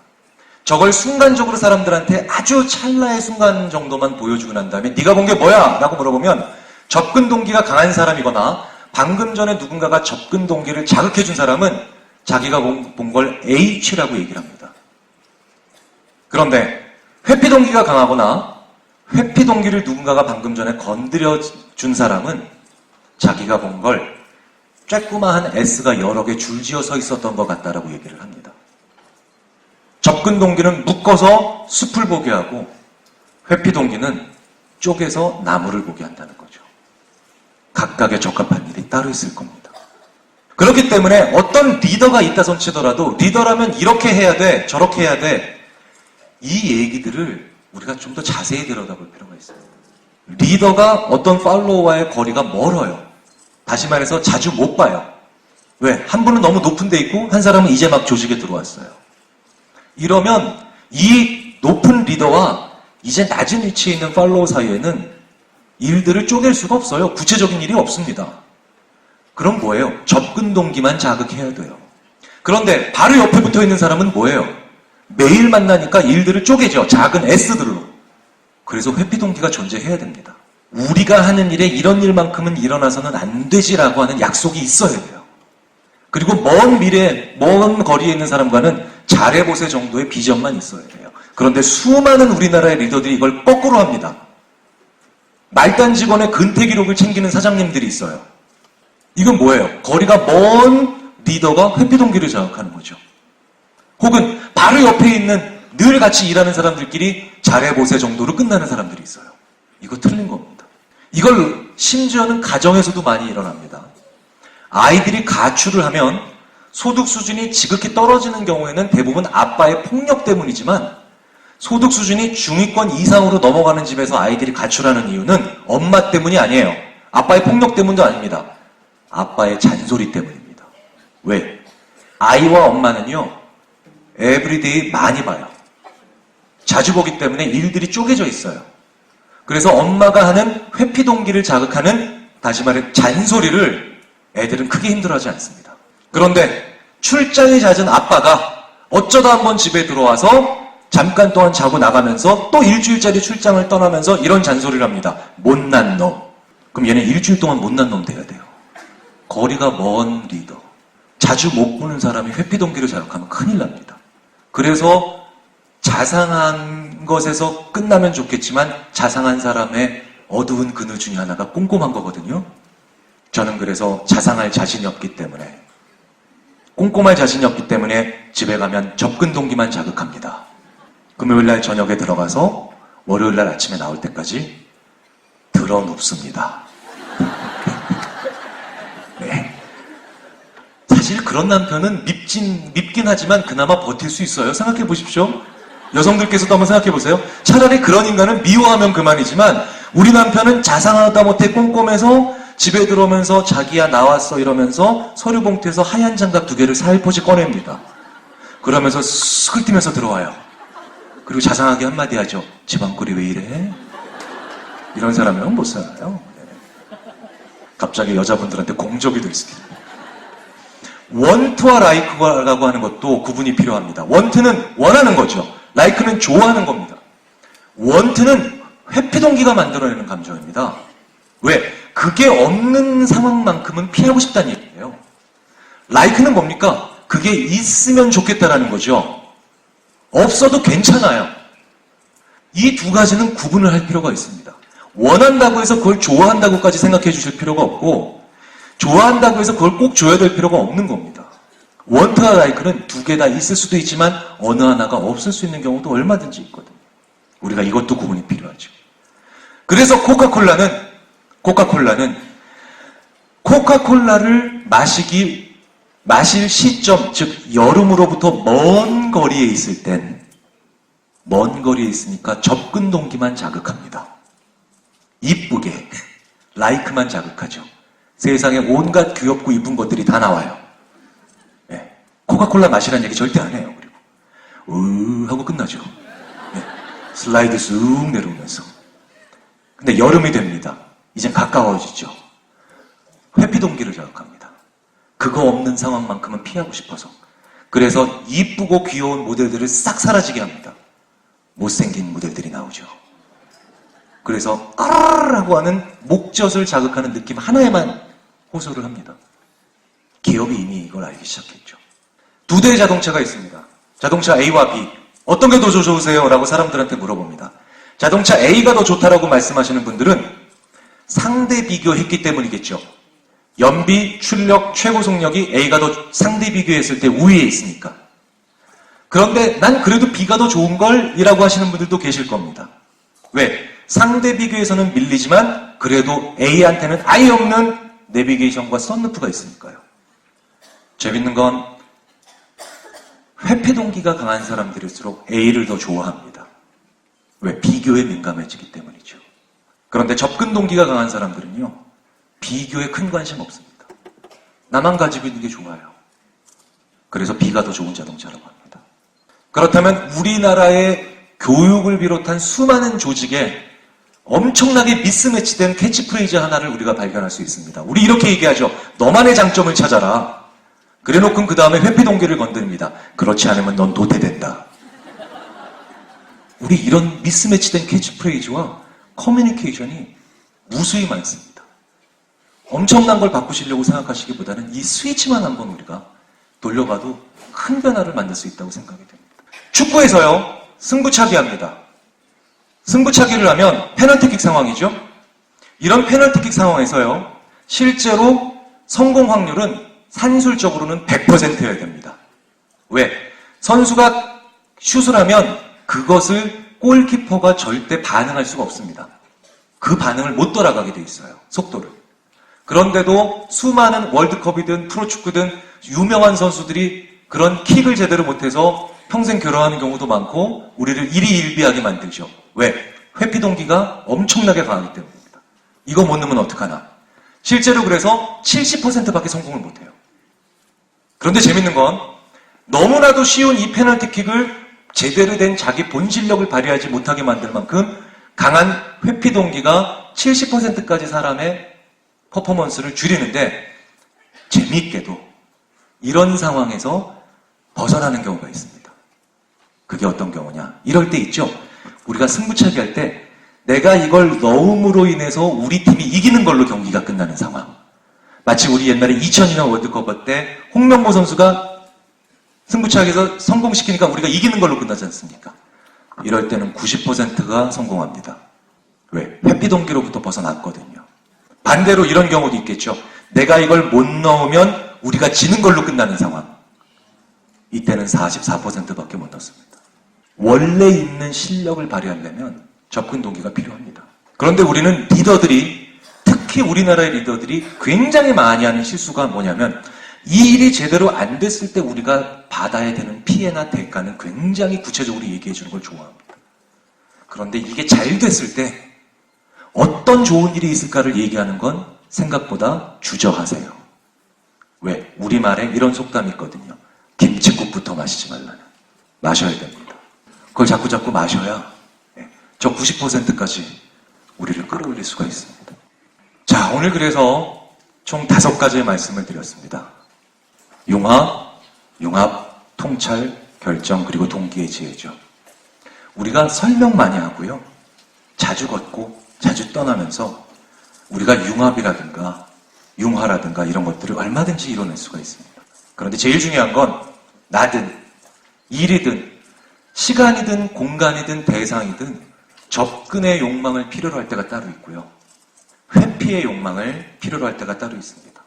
저걸 순간적으로 사람들한테 아주 찰나의 순간 정도만 보여주고 난 다음에 네가 본 게 뭐야? 라고 물어보면 접근 동기가 강한 사람이거나 방금 전에 누군가가 접근 동기를 자극해준 사람은 자기가 본 걸 H라고 얘기를 합니다. 그런데 회피 동기가 강하거나 회피 동기를 누군가가 방금 전에 건드려준 사람은 자기가 본 걸 쬐꾸마한 S가 여러 개 줄지어 서 있었던 것 같다라고 얘기를 합니다. 접근 동기는 묶어서 숲을 보게 하고 회피 동기는 쪼개서 나무를 보게 한다는 거죠. 각각에 적합한 일이 따로 있을 겁니다. 그렇기 때문에 어떤 리더가 있다 손 치더라도 리더라면 이렇게 해야 돼, 저렇게 해야 돼. 이 얘기들을 우리가 좀 더 자세히 들여다볼 필요가 있어요. 리더가 어떤 팔로워와의 거리가 멀어요. 다시 말해서 자주 못 봐요. 왜? 한 분은 너무 높은 데 있고 한 사람은 이제 막 조직에 들어왔어요. 이러면 이 높은 리더와 이제 낮은 위치에 있는 팔로워 사이에는 일들을 쪼갤 수가 없어요. 구체적인 일이 없습니다. 그럼 뭐예요? 접근 동기만 자극해야 돼요. 그런데 바로 옆에 붙어 있는 사람은 뭐예요? 매일 만나니까 일들을 쪼개죠. 작은 S들로. 그래서 회피 동기가 존재해야 됩니다. 우리가 하는 일에 이런 일만큼은 일어나서는 안 되지라고 하는 약속이 있어야 돼요. 그리고 먼 미래, 먼 거리에 있는 사람과는 잘해보세 정도의 비전만 있어야 돼요. 그런데 수많은 우리나라의 리더들이 이걸 거꾸로 합니다. 말단 직원의 근태 기록을 챙기는 사장님들이 있어요. 이건 뭐예요? 거리가 먼 리더가 회피 동기를 자극하는 거죠. 혹은 바로 옆에 있는 늘 같이 일하는 사람들끼리 잘해보세 정도로 끝나는 사람들이 있어요. 이거 틀린 겁니다. 이걸 심지어는 가정에서도 많이 일어납니다. 아이들이 가출을 하면 소득 수준이 지극히 떨어지는 경우에는 대부분 아빠의 폭력 때문이지만 소득 수준이 중위권 이상으로 넘어가는 집에서 아이들이 가출하는 이유는 엄마 때문이 아니에요. 아빠의 폭력 때문도 아닙니다. 아빠의 잔소리 때문입니다. 왜? 아이와 엄마는요, 에브리데이 많이 봐요. 자주 보기 때문에 일들이 쪼개져 있어요. 그래서 엄마가 하는 회피 동기를 자극하는, 다시 말해 잔소리를 애들은 크게 힘들어하지 않습니다. 그런데 출장이 잦은 아빠가 어쩌다 한번 집에 들어와서 잠깐 동안 자고 나가면서 또 일주일짜리 출장을 떠나면서 이런 잔소리를 합니다. 못난 놈. 그럼 얘는 일주일 동안 못난 놈 돼야 돼요. 거리가 먼 리더. 자주 못 보는 사람이 회피 동기를 자극하면 큰일 납니다. 그래서 자상한 것에서 끝나면 좋겠지만 자상한 사람의 어두운 그늘 중에 하나가 꼼꼼한 거거든요. 저는 그래서 자상할 자신이 없기 때문에, 꼼꼼할 자신이 없기 때문에 집에 가면 접근 동기만 자극합니다. 금요일날 저녁에 들어가서 월요일날 아침에 나올 때까지 드러눕습니다. 네. 사실 그런 남편은 밉긴 하지만 그나마 버틸 수 있어요. 생각해 보십시오. 여성들께서도 한번 생각해 보세요. 차라리 그런 인간은 미워하면 그만이지만 우리 남편은 자상하다 못해 꼼꼼해서 집에 들어오면서 자기야 나왔어 이러면서 서류 봉투에서 하얀 장갑 2개를 살포시 꺼냅니다. 그러면서 쓱 뛰면서 들어와요. 그리고 자상하게 한마디 하죠. 집안꼴이 왜 이래? 이런 사람이면 못 살아요. 갑자기 여자분들한테 공적이 될 수도 있어요. 원트와 라이크라고 하는 것도 구분이 필요합니다. 원트는 원하는 거죠. 라이크는 좋아하는 겁니다. 원트는 회피동기가 만들어내는 감정입니다. 왜? 그게 없는 상황만큼은 피하고 싶다는 얘기예요. 라이크는 뭡니까? 그게 있으면 좋겠다라는 거죠. 없어도 괜찮아요. 이 두 가지는 구분을 할 필요가 있습니다. 원한다고 해서 그걸 좋아한다고까지 생각해 주실 필요가 없고, 좋아한다고 해서 그걸 꼭 줘야 될 필요가 없는 겁니다. 원트와 라이크는 두 개 다 있을 수도 있지만 어느 하나가 없을 수 있는 경우도 얼마든지 있거든요. 우리가 이것도 구분이 필요하죠. 그래서 코카콜라를 마실 시점, 즉 여름으로부터 먼 거리에 있을 땐, 먼 거리에 있으니까 접근 동기만 자극합니다. 이쁘게 라이크만 자극하죠. 세상에 온갖 귀엽고 이쁜 것들이 다 나와요. 네. 코카콜라 마시라는 얘기 절대 안 해요. 그리고 하고 끝나죠. 네. 슬라이드 쑥 내려오면서. 근데 여름이 됩니다. 이제 가까워지죠. 회피 동기를 자극합니다. 그거 없는 상황만큼은 피하고 싶어서. 그래서 이쁘고 귀여운 모델들을 싹 사라지게 합니다. 못생긴 모델들이 나오죠. 그래서 까르르라고 하는 목젖을 자극하는 느낌 하나에만 호소를 합니다. 기업이 이미 이걸 알기 시작했죠. 2대의 자동차가 있습니다. 자동차 A와 B. 어떤 게 더 좋으세요? 라고 사람들한테 물어봅니다. 자동차 A가 더 좋다라고 말씀하시는 분들은 상대 비교했기 때문이겠죠. 연비, 출력, 최고 속력이 A가 더 상대 비교했을 때 우위에 있으니까. 그런데 난 그래도 B가 더 좋은걸? 이라고 하시는 분들도 계실 겁니다. 왜? 상대 비교에서는 밀리지만 그래도 A한테는 아예 없는 내비게이션과 썬루프가 있으니까요. 재밌는 건 회피 동기가 강한 사람들일수록 A를 더 좋아합니다. 왜? 비교에 민감해지기 때문이죠. 그런데 접근 동기가 강한 사람들은요, 비교에 큰 관심 없습니다. 나만 가지고 있는 게 좋아요. 그래서 B가 더 좋은 자동차라고 합니다. 그렇다면 우리나라의 교육을 비롯한 수많은 조직에 엄청나게 미스매치된 캐치프레이즈 하나를 우리가 발견할 수 있습니다. 우리 이렇게 얘기하죠. 너만의 장점을 찾아라. 그래놓고 그 다음에 회피 동기를 건드립니다. 그렇지 않으면 넌 도태된다. 우리 이런 미스매치된 캐치프레이즈와 커뮤니케이션이 무수히 많습니다. 엄청난 걸 바꾸시려고 생각하시기보다는 이 스위치만 한번 우리가 돌려봐도 큰 변화를 만들 수 있다고 생각이 됩니다. 축구에서요, 승부차기 합니다. 승부차기를 하면 페널티킥 상황이죠. 이런 페널티킥 상황에서요, 실제로 성공 확률은 산술적으로는 100%여야 됩니다. 왜? 선수가 슛을 하면 그것을 골키퍼가 절대 반응할 수가 없습니다. 그 반응을 못 따라가게 돼 있어요. 속도를. 그런데도 수많은 월드컵이든 프로축구든 유명한 선수들이 그런 킥을 제대로 못해서 평생 괴로워하는 경우도 많고 우리를 일희일비하게 만들죠. 왜? 회피 동기가 엄청나게 강하기 때문입니다. 이거 못 넣으면 어떡하나. 실제로 그래서 70%밖에 성공을 못해요. 그런데 재밌는 건 너무나도 쉬운 이 페널티킥을 제대로 된 자기 본 실력을 발휘하지 못하게 만들 만큼 강한 회피 동기가 70%까지 사람의 퍼포먼스를 줄이는데 재미있게도 이런 상황에서 벗어나는 경우가 있습니다. 그게 어떤 경우냐? 이럴 때 있죠. 우리가 승부차기 할 때 내가 이걸 넣음으로 인해서 우리 팀이 이기는 걸로 경기가 끝나는 상황. 마치 우리 옛날에 2002년 월드컵 때 홍명보 선수가 승부차기에서 성공시키니까 우리가 이기는 걸로 끝나지 않습니까? 이럴 때는 90%가 성공합니다. 왜? 회피 동기로부터 벗어났거든요. 반대로 이런 경우도 있겠죠. 내가 이걸 못 넣으면 우리가 지는 걸로 끝나는 상황. 이때는 44%밖에 못 넣습니다. 원래 있는 실력을 발휘하려면 접근 동기가 필요합니다. 그런데 우리는 리더들이, 특히 우리나라의 리더들이 굉장히 많이 하는 실수가 뭐냐면 이 일이 제대로 안 됐을 때 우리가 받아야 되는 피해나 대가는 굉장히 구체적으로 얘기해 주는 걸 좋아합니다. 그런데 이게 잘 됐을 때 어떤 좋은 일이 있을까를 얘기하는 건 생각보다 주저하세요. 왜? 우리말에 이런 속담이 있거든요. 김칫국부터 마시지 말라는. 마셔야 됩니다. 그걸 자꾸 마셔야 저 90%까지 우리를 끌어올릴 수가 있습니다. 자, 오늘 그래서 총 5가지의 말씀을 드렸습니다. 융합, 통찰, 결정, 그리고 동기의 지혜죠. 우리가 설명 많이 하고요. 자주 걷고 자주 떠나면서 우리가 융합이라든가 융화라든가 이런 것들을 얼마든지 이뤄낼 수가 있습니다. 그런데 제일 중요한 건 나든 일이든 시간이든 공간이든 대상이든 접근의 욕망을 필요로 할 때가 따로 있고요. 회피의 욕망을 필요로 할 때가 따로 있습니다.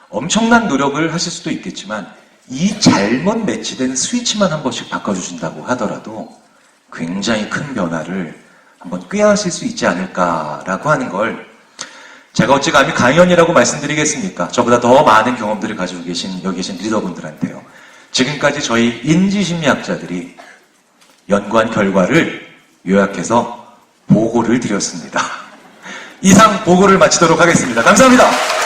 엄청난 노력을 하실 수도 있겠지만 이 잘못 매치된 스위치만 한 번씩 바꿔주신다고 하더라도 굉장히 큰 변화를 한번 꾀하실 수 있지 않을까라고 하는 걸 제가 어찌 감히 강연이라고 말씀드리겠습니까? 저보다 더 많은 경험들을 가지고 계신 여기 계신 리더분들한테요. 지금까지 저희 인지심리학자들이 연구한 결과를 요약해서 보고를 드렸습니다. 이상 보고를 마치도록 하겠습니다. 감사합니다.